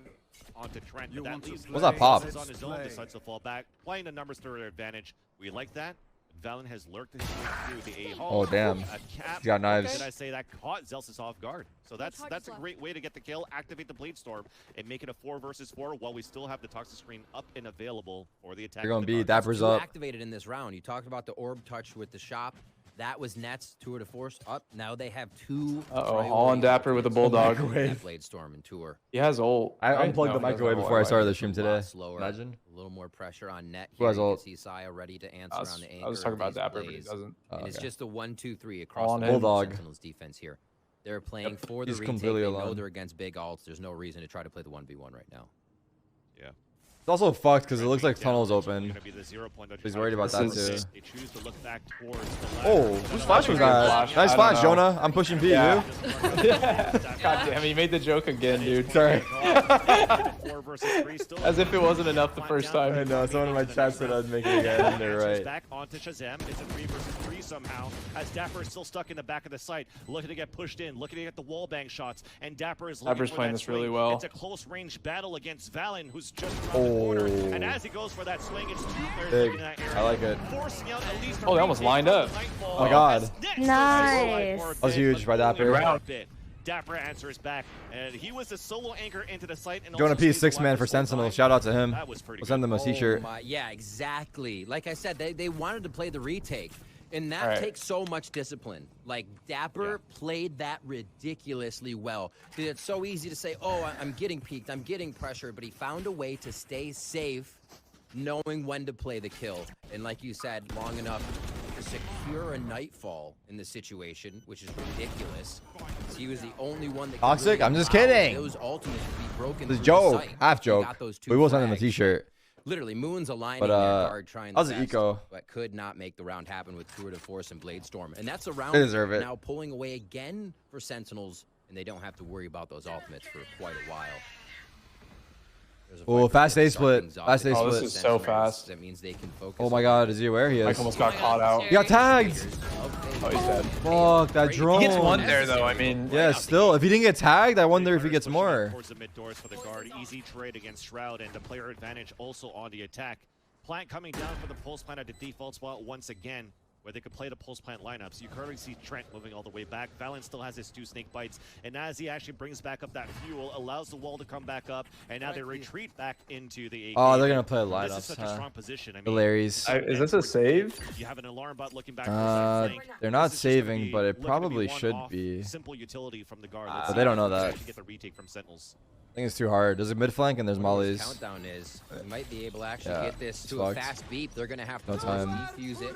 onto Trent. What's that pop? On his own, decides to fall back, playing the numbers to their advantage. We like that. Valen has lurked his way through the A-hole. Oh damn! He's got knives. Did I say that caught Zelsis off guard? So that's a great way to get the kill, activate the Blade Storm, and make it a 4 versus 4 while we still have the Toxic Screen up and available for the attack. They're gonna be Dapper's up. Activated in this round. You talked about the orb touch with the shop. That was Nets, tour de force up. Now they have 2. Holland Dapper with a bulldog. Blade Storm and tour. He has ult. I unplugged the microwave before I started the stream today. Imagine. A little more pressure on net. Who has ult? See Saya ready to answer on the anchor. I was talking about Dapper, but he doesn't. And it's just a 1-2-3 across the bulldog. Sentinels defense here. They're playing for the He's retake. completely They alone. know they're against big alts. There's no reason to try to play the 1v1 right now. Yeah. It's also fucked because it looks like tunnel's open. He's worried about that too. Oh, whose flash was that? Nice flash, Jonah. I'm pushing P, yeah. God damn it, you made the joke again, dude. Sorry. As if it wasn't enough the first time. I know, someone in my chat said I'd make it again, and they're right. Back onto Shazam. It's a 3 versus 3 somehow, as Dapper is still stuck in the back of the site, looking to get pushed in, looking to get the wall bang shots, and Dapper is Dapper's playing this really well. It's a close range battle against Valen, who's just around the corner, and as he goes for that swing, it's 2 players in that area. I like it. Forcing out at least they almost lined up. Oh my god. Nice. That was huge by Dapper. Dapper answers back, and he was the solo anchor into the site. And Jonah P, 6-man for Sentinel. Shout out to him. We'll send them a t-shirt. Yeah, exactly. Like I said, they wanted to play the retake, and that takes so much discipline. Like, Dapper played that ridiculously well. It's so easy to say, oh, I'm getting peaked, I'm getting pressure, but he found a way to stay safe, knowing when to play the kill. And like you said, long enough to secure a nightfall in the situation, which is ridiculous. He was the only one that Toxic? really I'm just kidding. Those ultimates to be broken. This joke. Half joke. We will send them a t-shirt. Literally, Moon's aligning their guard, trying that was an eco, but could not make the round happen with Tour de Force and Blade Storm. And that's a round they deserve it. Now pulling away again for Sentinels, and they don't have to worry about those ultimates for quite a while. Oh, fast A split. Fast A split. This is so fast. That means they can focus. Oh my god, is he aware? He is. Mike almost got caught out. He got tagged. Oh, he's dead. Fuck, that drone. He gets 1 there, though. I mean, yeah, still. If he didn't get tagged, I wonder if he gets more. Towards the mid doors for the guard. Easy trade against Shroud, and the player advantage also on the attack. Plant coming down for the pulse plant at the default spot once again, where they could play the pulse plant lineups. You currently see Trent moving all the way back. Valen still has his 2 snake bites, and as he actually brings back up that fuel, allows the wall to come back up, and now they retreat back into the. Oh, they're gonna play lineups. This is such a strong position. I mean, Hilarious. Is this a save? You have an alarm bot looking back. They're not saving, but it probably should be. Simple utility from the guard. But they don't know that. Get the retake from Sentinels. I think it's too hard. There's a mid flank and there's mollies. Countdown is. You might be able to actually get this to a fast beep. They're gonna have to defuse it.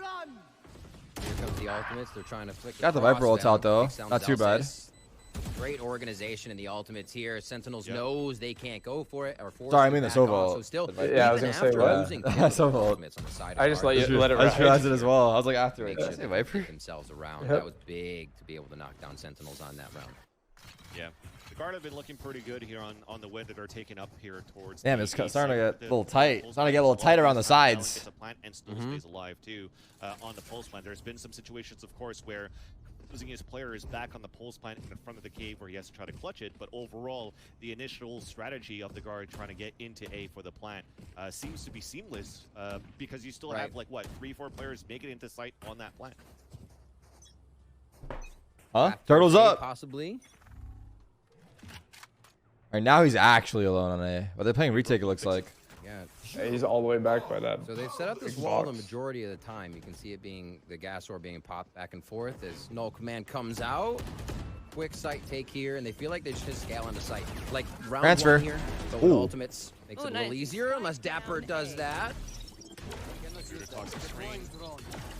Here comes the ultimates. They're trying to flick it. Got the Viper ult out though. Not too bad. Great organization in the ultimates here. Sentinels knows they can't go for it or force. Sorry, I mean the Sova. So still, yeah, I was gonna say what? Sova. I just let it ride. I just realized it as well. I was like after it. Did I say Viper? Themselves around. That was big to be able to knock down Sentinels on that round. Yeah. The guard have been looking pretty good here on the win that are taking up here towards. Damn, it's starting to get a little tight. It's starting to get a little tight around the sides. Gets a plant and still stays alive too on the pulse plant. There's been some situations, of course, where losing his player is back on the pulse plant in the front of the cave where he has to try to clutch it. But overall, the initial strategy of the guard trying to get into A for the plant seems to be seamless because you still have like what 3-4 players make it into sight on that plant. Huh? Turtles up. Possibly. All right, now he's actually alone on A. But they're playing retake, it looks like. Yeah. He's all the way back by that. So they've set up this wall the majority of the time. You can see it being the gas ore being popped back and forth as null command comes out. Quick sight take here, and they feel like they should just scale on the site. Like round transfer. 1 here. So with ultimates makes it a little easier unless Dapper does that. toxic screen.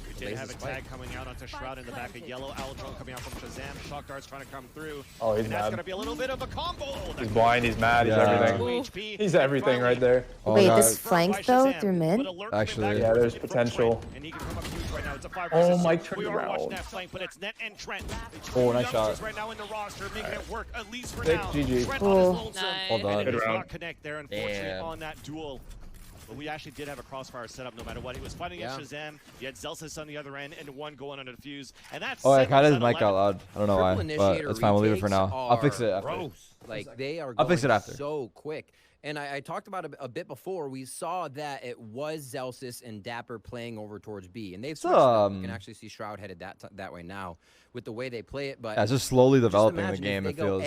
We did have a tag coming out onto Shroud in the back of yellow. Aldrone coming out from Shazam. Shock darts trying to come through. Oh, he's and that's mad. going to be a little bit of a combo. He's blind, he's mad, he's everything. He's everything right there. Oh, wait, God. this flank though through mid? Actually, yeah, there's potential. Oh, Mike turned around. Oh, nice shot. Right now in the roster, making it work at least for Sick, now. GG. Oh. Hold on. Good round. Connect there, unfortunately, on that duel. But we actually did have a crossfire set up no matter what. He was fighting against Shazam. You had Zelsis on the other end, and one going under the fuse. And that's I kind of mic out loud. I don't know why, but it's fine. We'll leave it for now. I'll fix it after. Like, they are I'll fix it after. So quick. And I talked about it a bit before. We saw that it was Zelsis and Dapper playing over towards B, and they've switched up. You can actually see Shroud headed that way now with the way they play it. But yeah, it's just slowly developing the game. It feels.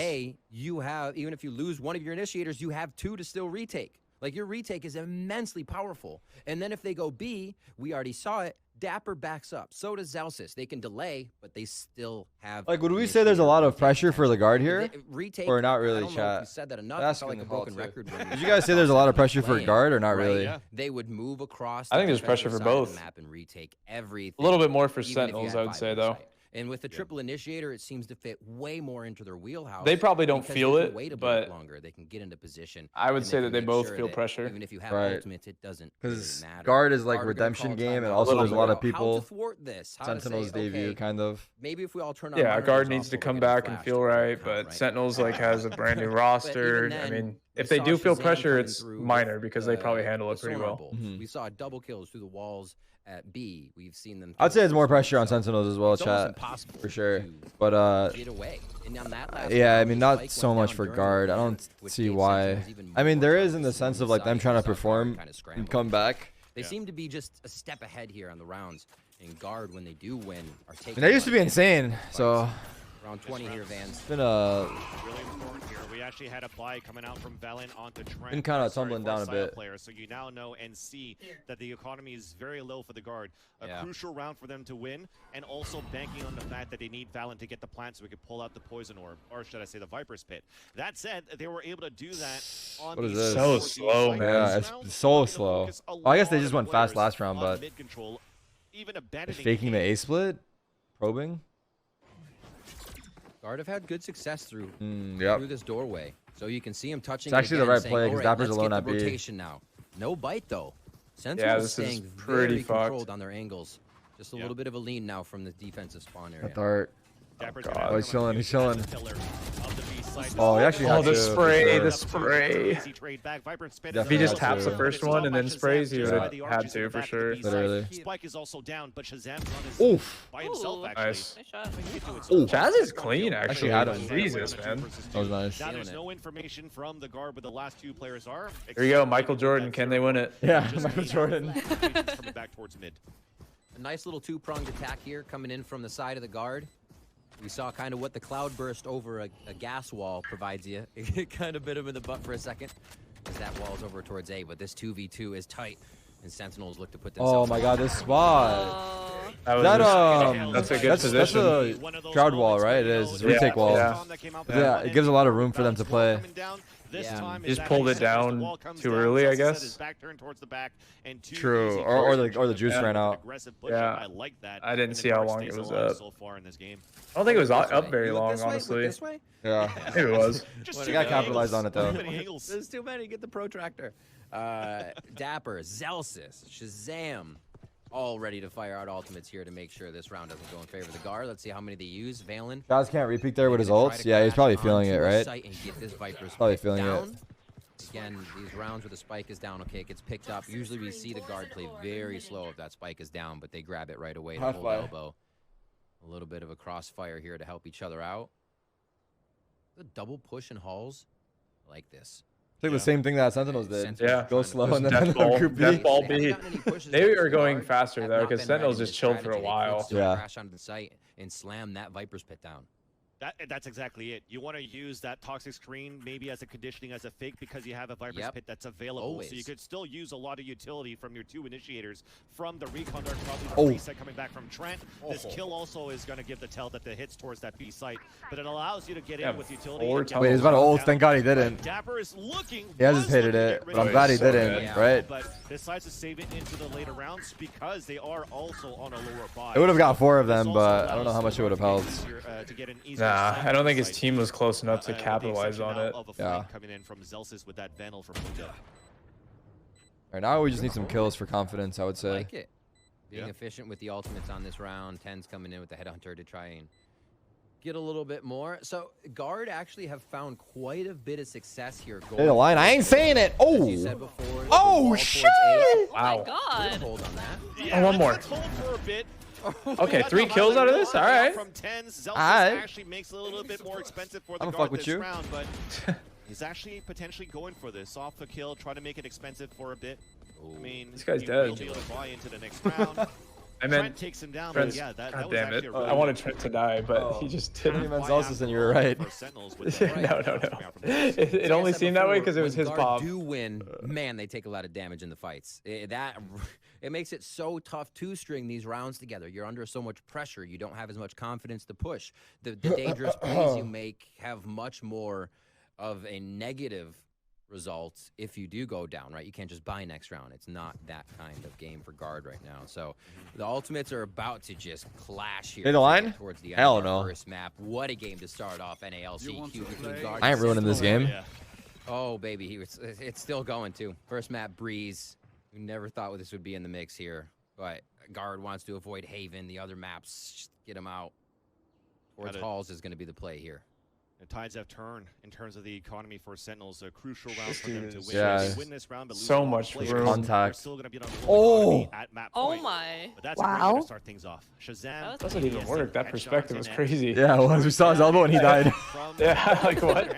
You have, even if you lose one of your initiators, you have two to still retake. Like, your retake is immensely powerful. And then if they go B, we already saw it, Dapper backs up. So does Zelsis. They can delay, but they still have... Like, would we say there's a lot of pressure for the guard here? Retake, or not really, I don't know chat? if you said that enough. I felt like a broken record. Did you guys say there's a lot of pressure for guard or not really? Yeah. They would move across. I think there's pressure for both. Map and retake everything. A little bit more for Sentinels, I would say, though. And with the triple initiator, it seems to fit way more into their wheelhouse. They probably don't feel it, but longer. They can get into position. I would say that they both feel pressure. Even if you have ultimates, it doesn't because matter. guard is like redemption game, and also there's a lot of people. How to thwart this? Sentinels debut, kind of. Maybe if we all turn on. Yeah, guard needs to come back and feel right, but Sentinels like has a brand new roster. I mean, if they do feel pressure, it's minor because they probably handle it pretty well. We saw double kills through the walls at B. We've seen them. I'd say it's more pressure on Sentinels as well, chat, for sure. But get away. And on that yeah, I mean, not so much for guard. I don't see why. I mean, there is in the sense of like them trying to perform and come back. They seem to be just a step ahead here on the rounds. And guard, when they do win, are taking. And they used to be insane. So around 20 here, Vans. It's been a. Really important here. We actually had a buy coming out from Valen onto Trent. Been kind of tumbling down a bit. Player, so you now know and see that the economy is very low for the guard. A crucial round for them to win, and also banking on the fact that they need Valen to get the plant so we could pull out the poison orb, or should I say the Viper's Pit. That said, they were able to do that on what is the this? So slow, man. Yeah, it's so slow. Well, I guess they just went fast last round, but faking the A split, probing. Guard have had good success through this doorway, so you can see him touching. It's actually the right play because Dapper's alone at B. Rotation now, no bite though. Sentinels staying very controlled on their angles. Just a little bit of a lean now from the defensive spawn area. Dart. Oh, he's chilling. He's chilling. Oh, he actually had the spray. The spray. If he just taps the first one and then sprays, he would have had to for sure. Literally. Spike is also down, but Shazam Oof. by himself actually. Nice. Ooh. Chaz is clean actually. Jesus, man. That was nice. Now there's no information from the guard, but the last two players are. There you go, Michael Jordan. Can they win it? Yeah, Michael Jordan. Coming back towards mid. A nice little two-pronged attack here coming in from the side of the guard. We saw kind of what the cloud burst over a gas wall provides you. It kind of bit him in the butt for a second as that wall's over towards A, but this 2v2 is tight, and Sentinels look to put themselves. Oh my God, this spot. That's a good position. That's a crowd wall, right? It is. It's a retake wall. Yeah, it gives a lot of room for them to play. Yeah. Just pulled it down too early, I guess. True, or the juice ran out. Yeah, I didn't see how long it was up. I don't think it was up very long, honestly. Yeah, maybe it was. They got capitalized on it though. There's too many. Get the protractor. Dapper, Zelsis, Shazam, all ready to fire out ultimates here to make sure this round doesn't go in favor of the guard. Let's see how many they use. Valen. Guys can't repeat there with his ults. Yeah, he's probably feeling it, right? Probably feeling it. Again, these rounds where the spike is down, okay, it gets picked up. Usually we see the guard play very slow if that spike is down, but they grab it right away to hold elbow. A little bit of a crossfire here to help each other out. The double push in halls, I like this. It's like the same thing that Sentinels did. Yeah. Go slow and then death ball B. They are going faster though because Sentinels just chilled for a while. Yeah. Crash onto the site and slam that Viper's Pit down. That's exactly it. You want to use that toxic screen maybe as a conditioning, as a fake, because you have a Viper's Pit that's available. Always. So you could still use a lot of utility from your 2 initiators from the recon dart, probably the reset coming back from Trent. This kill also is going to give the tell that the hits towards that B site, but it allows you to get in with utility. Wait, he's about to ult. Thank God he didn't. Dapper is looking. He hesitated it, but I'm glad he didn't, right? But decides to save it into the later rounds because they are also on a lower buy. It would have got 4 of them, but I don't know how much it would have helped. Nah, I don't think his team was close enough to capitalize on it. Yeah. Coming in from Zelsis with that Vandal from Mundo. Right now, we just need some kills for confidence, I would say. Like it. Being efficient with the ultimates on this round. 10's coming in with the Headhunter to try and get a little bit more. So Guard actually have found quite a bit of success here. Hey, the line. I ain't saying it. Oh. Before, oh shit! Wow. Oh my God. Hold on that. Yeah, one more. Okay, 3 kills out of this. All right. From 10s, Zelsis actually makes it a little bit more expensive for the Guard this round, but he's actually potentially going for this off the kill, trying to make it expensive for a bit. I mean, this guy's dead. He'll be able to buy into the next round. I meant Trent takes him down. Trent's, yeah, that God was damn it. actually a really I wanted Trent to die, but he just didn't. You meant Zelsis and you were right. No. It only seemed that way because it was his pop. Do win, man, they take a lot of damage in the fights. It makes it so tough to string these rounds together. You're under so much pressure. You don't have as much confidence to push. The dangerous plays you make have much more of a negative results if you do go down, right? You can't just buy next round. It's not that kind of game for Guard right now. So the ultimates are about to just clash here. Hey, the line? Towards the end Hell of no. our first map. What a game to start off NALCQ between Guard. I ain't ruining this game. Oh baby, it's still going too. First map Breeze. We never thought this would be in the mix here, but Guard wants to avoid Haven. The other maps, just get him out. Towards Halls is going to be the play here. The tides have turned in terms of the economy for Sentinels. A crucial round for them to win. Yeah. They win this round, but lose So much room. Contact. Still gonna be on the at map point. Oh my. But that's a great way to start things off. Shazam Doesn't even work. That perspective was crazy. Yeah, it was. We saw his elbow and he died. Yeah, like what?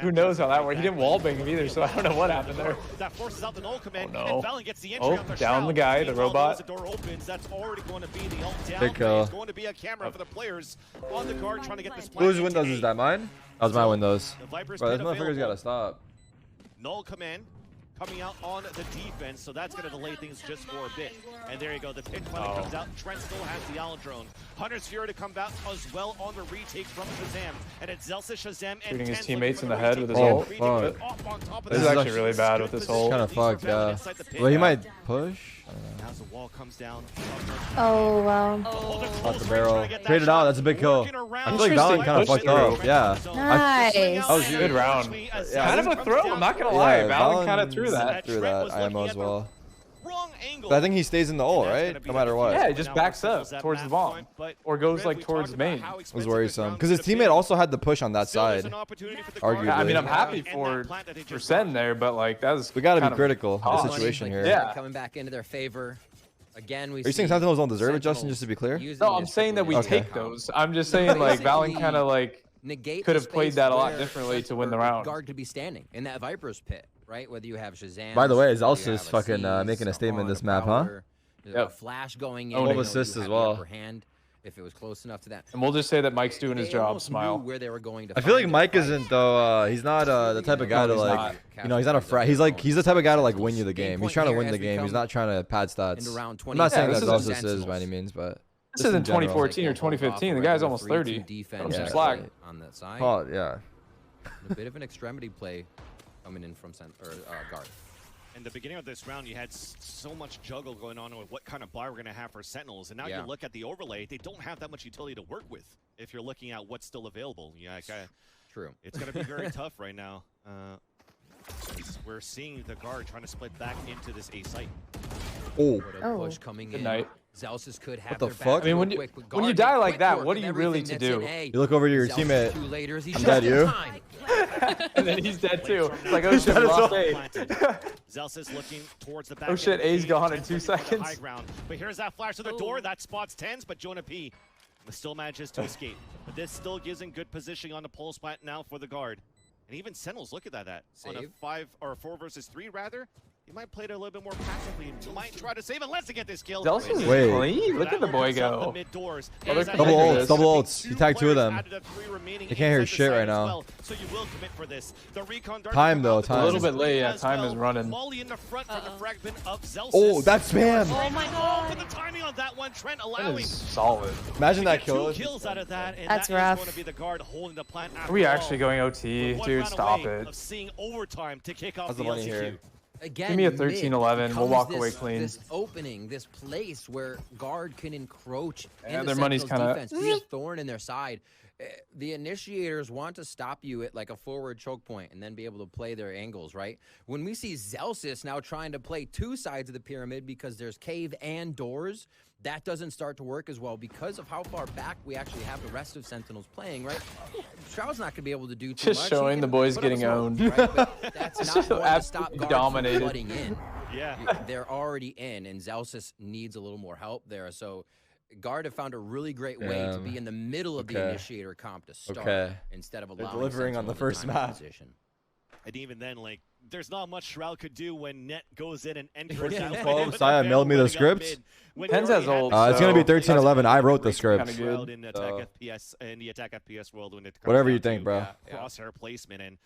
Who knows how that worked? He didn't wallbang him either, so I don't know what happened there. That forces out the null command. Oh, no. And Valen gets the entry on the down the guy, the robot. The door opens. That's already going to be the ult down. Big kill. It's going to be a camera for the players on the Guard trying to get this. Whose windows is that? Mine? That was my windows. The Viper's Bro, this motherfucker's gotta stop. Null command coming out on the defense, so that's going to delay things just for a bit. And there you go, the pit finally comes out. Trent still has the Allen drone. Hunter's Fury to come out as well on the retake from Shazam. And it's Zelsis, Shazam, and shooting his 10's teammates in the looking head for with the his retake. ult. This is actually really bad with this ult. Kind of fucked, yeah. Well, he might push. As the wall comes down. Oh, wow. Off the barrel. Traded out. That's a big kill. I feel like Valen kind of fucked up. Yeah. Nice. That was a good round. Kind of a throw, I'm not going to lie. Valen kind of threw that. Threw that IMO as well. Wrong angle. But I think he stays in the ult, right? No matter what. Yeah, he just backs up towards the bomb. Or goes like towards main. It was worrisome. Because his teammate also had the push on that side. Arguably. Yeah, I mean, I'm happy for Sen there, but like, that was. We got to be critical of the situation here. Yeah. Coming back into their favor. Again, Are you saying Sentinels don't deserve it, Justin, just to be clear? No, I'm saying that we take those. I'm just saying, like, Valen kind of, like, could have played that a lot differently to win the round. Guard could be standing in that Viper's pit, right? Whether you have Shazam. By the way, Zelsis fucking making a statement this map, huh? Yep. Flash going in. Full assist as well. If it was close enough to that. And we'll just say that Mike's doing his job. Smile. Where they were going to I feel like Mike isn't though. He's not the type of guy to like. You know, he's not a frat. He's the type of guy to like win you the game. He's trying to win the game. He's not trying to pad stats. I'm not saying that Zelsis is by any means, but this isn't 2014 or 2015. The guy's almost 30. Cut him some slack. On that side. Oh yeah. A bit of an extremity play coming in from Guard. In the beginning of this round, you had so much juggle going on with what kind of buy we're going to have for Sentinels. And now you look at the overlay, they don't have that much utility to work with if you're looking at what's still available. Yeah, true. It's going to be very tough right now. We're seeing the Guard trying to split back into this A site. Oh. Push coming in. Night. Zelsis could have what the fuck? I mean, when you die like that, what are you really to do? You look over to your teammate. I'm dead, you. And then he's dead too. It's like, oh shit, lost A. Zelsis looking towards the back. Oh shit, A's gone in 2 seconds. High ground. But here's that flash to the door. That spots 10s, but Jonah P still manages to escape. But this still gives him good positioning on the pole spot now for the Guard. And even Sentinels, look at that. On a 4 versus 3 rather. He might play it a little bit more passively. He might try to save it. Let's get this kill. Zealous is Wait. clean. Look at the boy go. Double ults. He tagged 2 of them. They can't hear shit right now. So you will commit for this. The recon Time though, time. A little bit late, yeah. Time is running. Molly in the front for the fragment of Zelsis. Oh, that's spam. Oh my god. But the timing on that one, Trent That allowing is solid. Imagine that kill. 2 kills out of that, and That's that is rough. going to be the guard holding the plant Are we after actually all. going OT? We're one Dude, round stop away it. of seeing overtime to kick off How's the the money LCQ. here? Again, Give me a mid 13-11. We'll walk away becomes clean. This opening, this place where guard can encroach. Yeah, in their the money's Sentinels' kinda- defense, be a thorn in their side. The initiators want to stop you at like a forward choke point and then be able to play their angles, right? When we see Zelsis now trying to play 2 sides of the pyramid because there's cave and doors, that doesn't start to work as well because of how far back we actually have the rest of Sentinels playing, right? Shroud's not going to be able to do too much. Just showing the boys getting owned. Right? But that's not going to stop Absolutely guard dominated. from flooding in. Yeah. They're already in, and Zelsis needs a little more help there. So guard have found a really great way to be in the middle of the initiator comp to start instead of allowing delivering on the Sentinel first time map. position. And even then, like, there's not much Shroud could do when Net goes in and enters that Oh, lane. Saya mailed me the script. Tens has ult, It's gonna be so 13-11. I wrote the Kinda script. good. Shroud in attack FPS in the attack FPS world when it comes Whatever you down think, to, bro. crosshair placement, and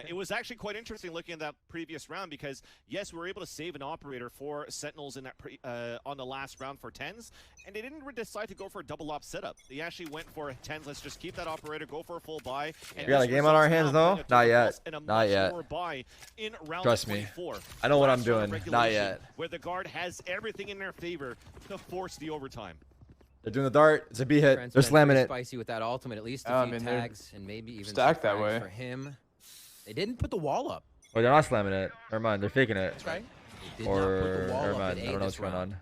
it was actually quite interesting looking at that previous round because yes, we were able to save an operator for Sentinels in that on the last round for Tens, and they didn't decide to go for a double op setup. They actually went for Tens. Let's just keep that operator, go for a full buy. And We got a game on our hands, though? Not yet. Not yet. In round Trust me. 24. I know what I'm Last round of doing. Not regulation, yet. Where the guard has everything in their favor to force the overtime. They're doing the dart. It's a B hit. Trent's They're been slamming pretty it. spicy with that ultimate, at least I a few mean, they're tags and maybe even stacked some that way. frags for him. They didn't put the wall up. Oh, they're not slamming it. Never mind. They're faking it. That's right. They did not put Or the wall never up mind. at I A don't know what's this going round. on.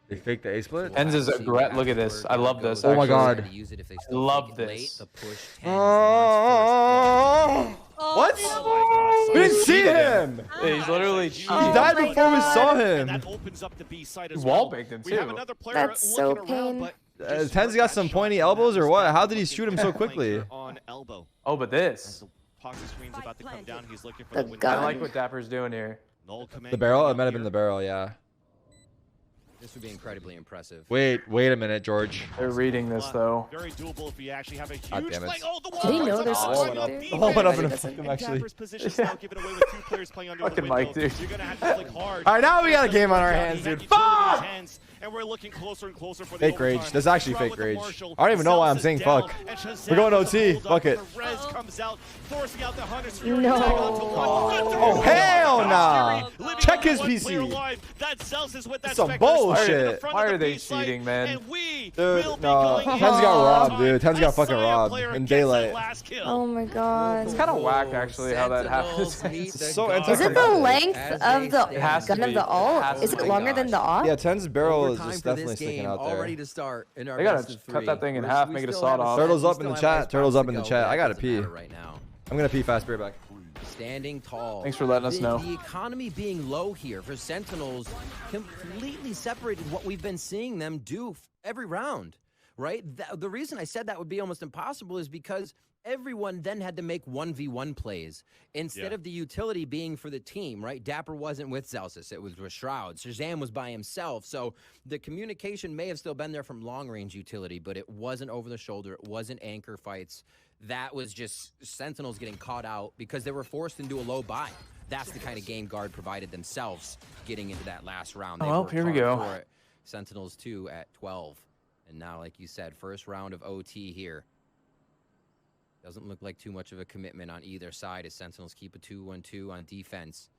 They faked the A split. Tens is a See Look at after this. we're I love gonna this. go Oh my try God. to use it if they still Love take it late. this. The push Tens wants What? Oh my We God. didn't see him. Yeah, he's literally He Oh died my before we saw And him. that opens up the B side as Wall well. baked him We have too. another player That's so looking around, pain. but just Tens hurt got that some shot pointy from elbows or that what? spot. How did he Looking shoot him for so that flank quickly? here on elbow. Oh, but this. Poxy screen's about to come down. He's looking for The the window. gun. I like what Dapper's doing here. Null command The barrel? It coming might have up been the here. barrel, yeah. This would be incredibly impressive. Wait a minute, George. They're reading this though. Very doable if we actually have a huge God damn it. flank. Oh, the Did he wall know is there's up. someone Oh, up there? defense. The wall went up in He a doesn't. him, And actually. Dapper's position's now given away with 2 players playing under Fucking the window. Mike, dude. You're gonna have to flick hard. All right, now we got a game on our He hands, had dude. utility in his Fuck! hands, and we're looking closer and closer for the Fake rage. overtime. That's actually Shroud fake with the rage. Marshall. I don't even know why I'm Zelsis saying down, fuck. and Shazam We're going with a OT. hold Fuck up. it. Perez comes out, forcing out the Hunter's No. Fury. Tag onto one. Oh, hell nah. Living Check on his one PC. player alive. That's Zelsis with that Some Spectre bullshit. in the front Why of the are they B site, cheating, man? And we Dude, will be no. going Tens into got robbed, overtime. dude. Tens got A fucking Saya robbed player in gets that daylight. last kill. Oh my god. It's kind of whack actually how that happens. Sentinels meet the So guard Is it the As length of the It has to gun of be. the It alt? has Is to it be. longer than the op? Yeah, Tens barrel is Overtime just for definitely this sticking game out all ready there. to start in our They gotta best of cut 3. that thing in half, make it a still sawed have off. set. Turtles We up in the still chat. have Turtles spots up to in the go, chat. but I gotta it doesn't pee. matter right now. I'm gonna pee fast. Beer back. Standing tall. Thanks for letting us know. The economy being low here for Sentinels completely separated what we've been seeing them do every round, right? The reason I said that would be almost impossible is because everyone then had to make 1v1 plays instead of the utility being for the team, right? Dapper wasn't with Zelsis. It was with Shroud. Shazam was by himself. So the communication may have still been there from long-range utility, but it wasn't over the shoulder. It wasn't anchor fights. That was just Sentinels getting caught out because they were forced into a low buy. That's the kind of game guard provided themselves getting into that last round. They Well, worked here we hard go. for it. Sentinels 2 at 12. And now, like you said, first round of OT here. Doesn't look like too much of a commitment on either side as Sentinels keep a 2-1-2 on defense.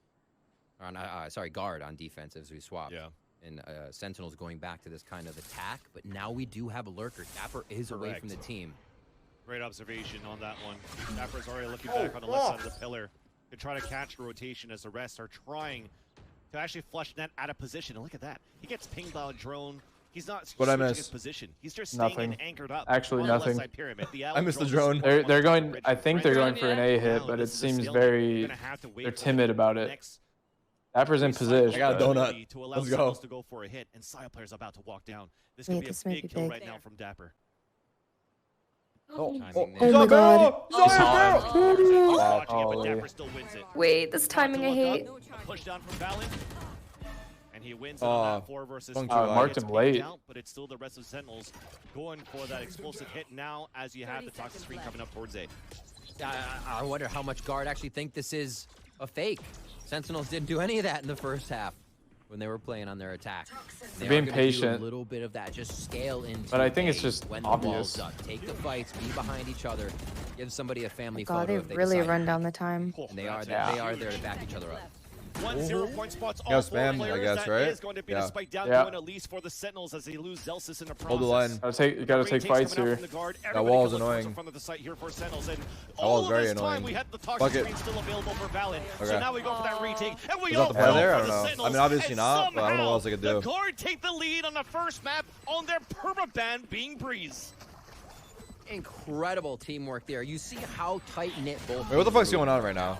On, sorry, guard on defense as we swap. Yeah. And Sentinels going back to this kind of attack. But now we do have a lurker. Dapper is away from the team. Great observation on that one. Dapper's already looking back on the left side of the pillar to try to catch rotation as the rest are trying to actually flush Net out of position. And look at that. He gets pinged by a drone. He's not switching his position. He's just staying Nothing. anchored up. Actually, on the nothing. left side pyramid. The I missed the drone drone. is They're going. bridge. I think they're going for an A hit, Now, but it this is a seems stalemate. very. You're gonna have to wait They're for timid the about it. next Dapper's in position. I got a but- donut. to allow Let's go. Sentinels to go for a hit, and Saya player's about to walk down. This could Wait, be a this might big be kill big. right now from Dapper. Oh, Timing Oh there. my god. Watching it, but Holy. Dapper still wins it. Wait, this timing I hate. A push down from Valen. And he wins on that 4 versus 4. Marked him late. Out, but it's still the rest of Sentinels going for that explosive hit now as you have the toxic screen coming up towards A. I wonder how much guard actually think this is a fake. Sentinels didn't do any of that in the first half when they were playing on their attack. They're being patient. A little bit of that, just scale into. But I think it's just when obvious. The wall's up. Take the fights, be behind each other, give somebody a family God, photo. they really run down the time. And they are there to back each other up. 1 0-point spots. Yeah, All spam, 4 I players. guess, That right? is going to be a spike down Yeah. going at least for the Sentinels as they lose Zelsis in the process. Hold the line. You gotta take fights here. That wall is annoying. In front of the site here for Sentinels, and wall is all very of this time annoying. we had the Fuck toxic it. screen still available for Valen. Okay. So now we go for that retake, and we Is all that the play go there? I for don't the know. Sentinels. I mean, obviously And not, but I don't know what else I could do. The guard take the lead on the first map on their permaban being Breeze. Incredible teamwork there. You see how tight-knit both. Wait, what the fuck's going on right now?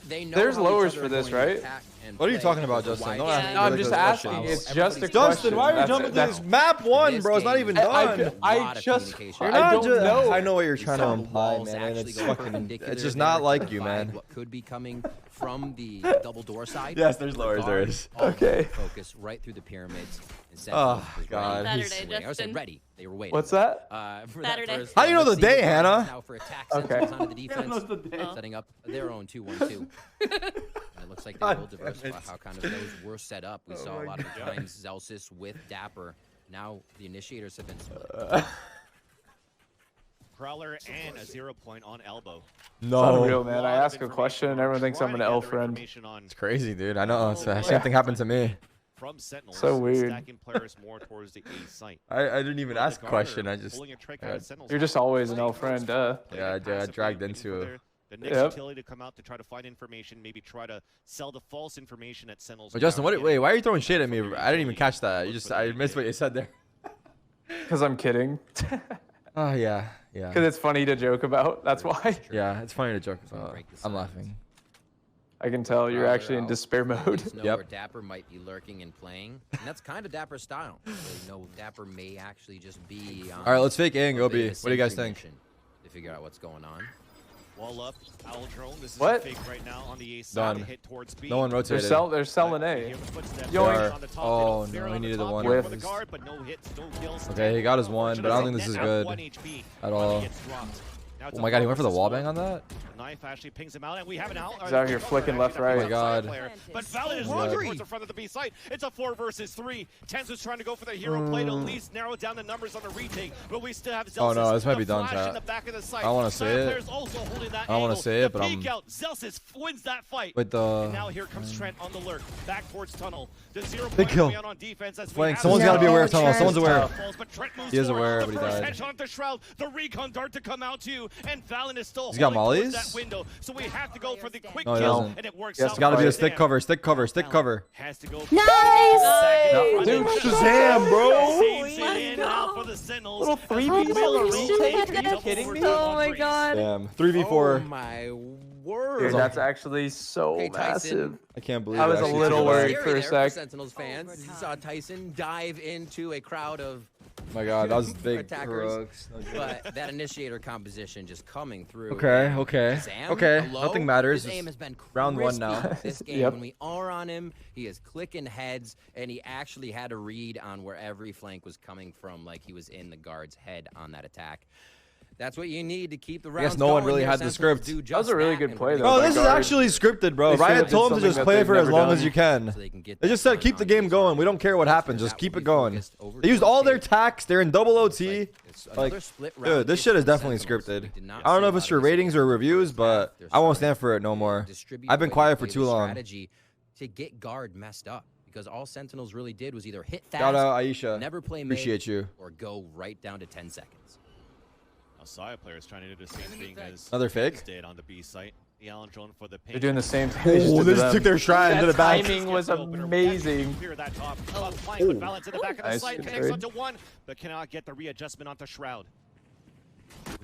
They know There's how lowers each for other are this, going to right? attack and What are you play talking about, with Justin? wide Don't depth. ask me No, I'm ridiculous just asking. questions. It's just a question. Justin, why are you That's jumping it. to That's- this map one, This bro? It's not game, even there's done. a lot I of just- communication. You're I not don't ju- know. I know what you're You trying to saw imply, walls man. And actually it's go fucking. perpendicular It's just there not to like you, provide man. What could be coming from the double door side? Yes, there's The lowers, there guard, is. all Okay. Focus right through the pyramids. And Oh, Sentinels was God. ready. Saturday, I Justin. said ready. They were waiting. What's that? For Saturday. that first, How do you know let's the see day, what Hannah? happens now for attack. Okay. Sentinels onto the defense, knows the day. setting up their own 2-1-2. And it looks like they will diversify how kind of those were set up. We saw a lot of the times Zelsis with Dapper. Now the initiators have been split. Prowler and a 0-point on elbow. It's unreal, No. man. I ask a question and everyone thinks I'm an L friend. It's crazy, dude. I know. It's the same thing happened to me. From Sentinels, So weird. stacking players more towards the A site. I didn't even ask a question. I just. Pulling a trick out of Sentinels. You're just always an L friend, Yeah, I dragged into it. The next Yep. utility to come out to try to find information, maybe try to sell the false information at Sentinels. But Justin, without wait, getting why are you throwing shit at me? for I didn't even catch that. look You for just, the I AK. missed what you said there. Because I'm kidding. Oh yeah, yeah. Because it's funny to joke about. That's why. Yeah, it's funny to joke about. I'm laughing. I can tell you're actually in despair mode. Know Yep. where Dapper might be lurking and playing, and that's kind of Dapper's style. So, you know, Dapper may actually just be. All right, let's fake A and go bit B. of a What do you guys sentry think? mission To figure out what's going on. Wall up, owl drone. This is What? a fake right now on the A side. Done. Hit towards B. No one They're, rotated. they're selling You A. hear the footsteps Yo, right are. on the top. Oh, They don't no, fare he on the needed the top one. here for the Whiff. guard, but no hits, no kills. Okay, he got his one, but I don't think this is Net good 1 HP at when all. he gets dropped. Now it's Oh a my god, he 4 went for the versus wall 1. bang on that? Knife actually pings him out, and we have an out. He's out here flicking left, right. Oh my God. But Valen is Oh running my towards the front of the B site. It's a 4 versus 3. Tenz is trying to go for the hero play to at least narrow down the numbers on the retake, but we still have Zelsis. Oh, no, this might the be done, flash in chat. the back of the site. I don't wanna say it. Players also holding that I don't wanna angle. say it, The but peek I'm- out. Zelsis wins that fight. With the. And now here comes Trent on the lurk, back towards tunnel. The 0 Big point kill. coming out on defense as we Flank. have Someone's the got to be No, aware of tunnel. Trent. Someone's aware. but Trent moves He is forward. aware, The but he first died. headshot onto Shroud. The recon dart to come out too, and Valen is still He's got holding towards mollies? that window. So we have to go for the quick No, he kill, doesn't. and it works Yes, out. It's got to be for a stick Shazam. cover, stick cover, stick cover. Has to go. Nice! No, Dude, Oh Shazam, bro! Saves it in now for the Sentinels. Little As 3v we Holy will shit. retake. Are you kidding me? Oh my god. Damn. 3v4. Oh my word! Dude, that's actually so Hey, Tyson. massive. I can't believe I it was a actually little took worried that. for a Scary there sec. Sentinels fans. You saw Tyson dive into a crowd of, Oh my god, that was big. Attackers. Crooks. but that initiator composition just coming through. Okay, okay, Shazam, okay. hello? Nothing matters. His aim It's has been round one crispy now. This game, Yep. when we are on him, he is clicking heads, and he actually had a read on where every flank was coming from, like he was in the guard's head on that attack. That's what you need to keep the rounds guess no one going really there. had the Sentinels script. do That was just a really that, good and play, we're though, Bro, gonna by this is guard. actually scripted, bro. They should have Riot did told him to something just that play they've for as never long done. as you can. so they can get They that just said going keep the on game these going. We guards. don't care what happens. That Just will keep be it going. focused over They used towards all their A. tacks. They're in double OT. It's Like, another split dude, round this here shit for is the definitely Sentinels. scripted. We did not I don't see know a if it's lot for of this in ratings the or reviews, first but half. They're I won't starting stand for it no to more. distribute I've been the way quiet they for play too the long. strategy to get guard messed up, because all Sentinels really did was either hit fast, Shout out Aisha. never play mid, Appreciate you. or go right down to 10 seconds. Now, Saya players trying to do the same thing as Another fake? did on the B site. The Allen drone for the They're doing the same thing. They just Oh, did they to just them. took their stride and did it back. timing was amazing. Clear that top. Flank with balance in the back of the Nice, site. good Connects trade. onto one, but cannot get the readjustment onto Shroud.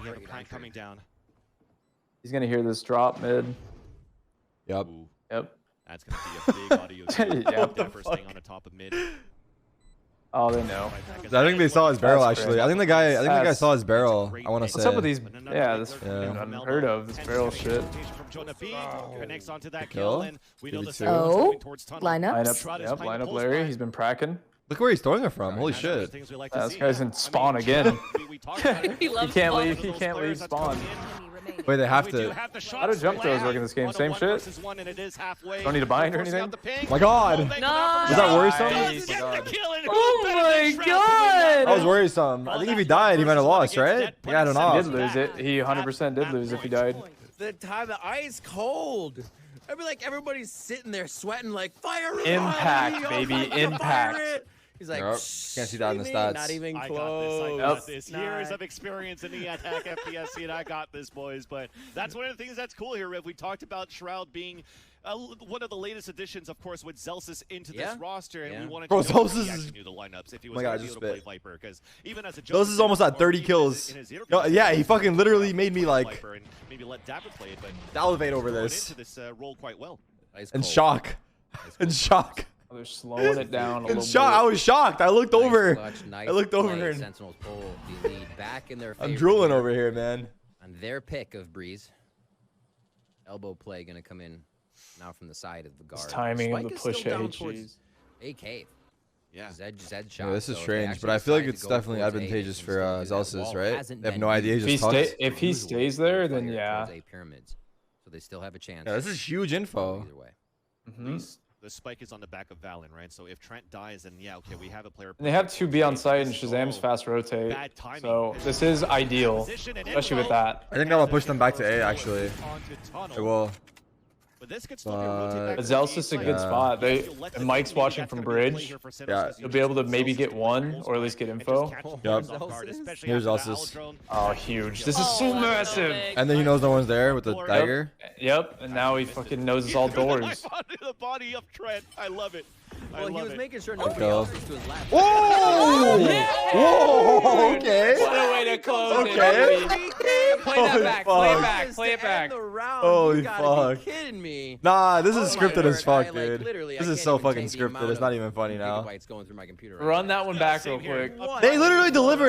We have a plank coming down. He's gonna hear this drop mid. Yep. Yep. That's going to be a big audio. Yeah, what the Dapper staying on the top of mid. Oh, they know. I think they saw his barrel That's actually. great. I think the guy saw his barrel. I want to say. What's up with these? Yeah, this unheard of. This barrel shit. Connects onto that Kill. kill, and we know the Oh, tunnel. lineups. Yep, line up Larry. He's been pracking. Look where he's throwing it from. Holy shit. This guy's in spawn again. He loves can't spawn. leave. He can't leave spawn. Wait, they have to. How do jump throws work in this game? Same shit? Don't need a bind or anything? Oh my god. No. Was that worrisome? Oh my god. That was worrisome. I think if he died, he might have lost, right? Yeah, I don't know. He did lose it. He 100% did lose if he died. The time the ice cold. I mean, like everybody's sitting there sweating, like fire. Impact, baby, impact. He's like, Can't see that in the stats. Not even I close. got this. Years of experience in the attack FPS scene. I got this, boys. But that's one of the things that's cool here, Riv. We talked about Shroud being one of the latest additions, of course, with Zelsis into this roster, and we wanted to know if he actually knew the lineups, if he was going to be able to play Viper, because even as a Zelsis is almost at 30 kills. No, yeah, he fucking literally made me like maybe let Dapper play it, but salivate over this. into this role quite well. In shock. In shock. Oh, they're slowing it down a little bit. I was shocked. I looked over. Nice I looked over play. and Sentinels pull the lead back in their favor. I'm drooling over here, man. On their pick of Breeze. Elbow play going to come in now from the side of the guard. This timing of Spike the is still push down at towards AK. Yeah. Zed shot. Yeah, this is so strange, but I feel like it's definitely advantageous for Zelsis, right? They have no idea. He just talks. If he stays there, then yeah. So they still have a chance. Yeah, this is huge info. Either way. The spike is on the back of Valen, right? So if Trent dies, then yeah, okay, we have a player. And they have 2B on site and Shazam's fast rotate. So this is ideal, especially with that. I think that'll push them back to A, actually. It will. But Zelsis is a good spot. And Mike's watching from bridge. Yeah. You'll be able to maybe get one or at least get info. Yep. Here's Zelsis. Oh, huge. This is so massive. And then he knows no one's there with the dagger. Yep. And now he fucking knows it's all doors. The body of Trent. I love it. Well, he was making sure nobody Okay. else was to his left. Whoa! Whoa! Okay. What a way to close Okay. Play that back. Play it back. Play it back. Holy You gotta fuck. be kidding me. Nah, this is Oh my scripted as word, fuck, I, like, dude. literally, I This is can't so even fucking take the scripted. amount It's not of even funny now. gigabytes going through my computer right Run now. that one back real Same here. quick. They literally delivered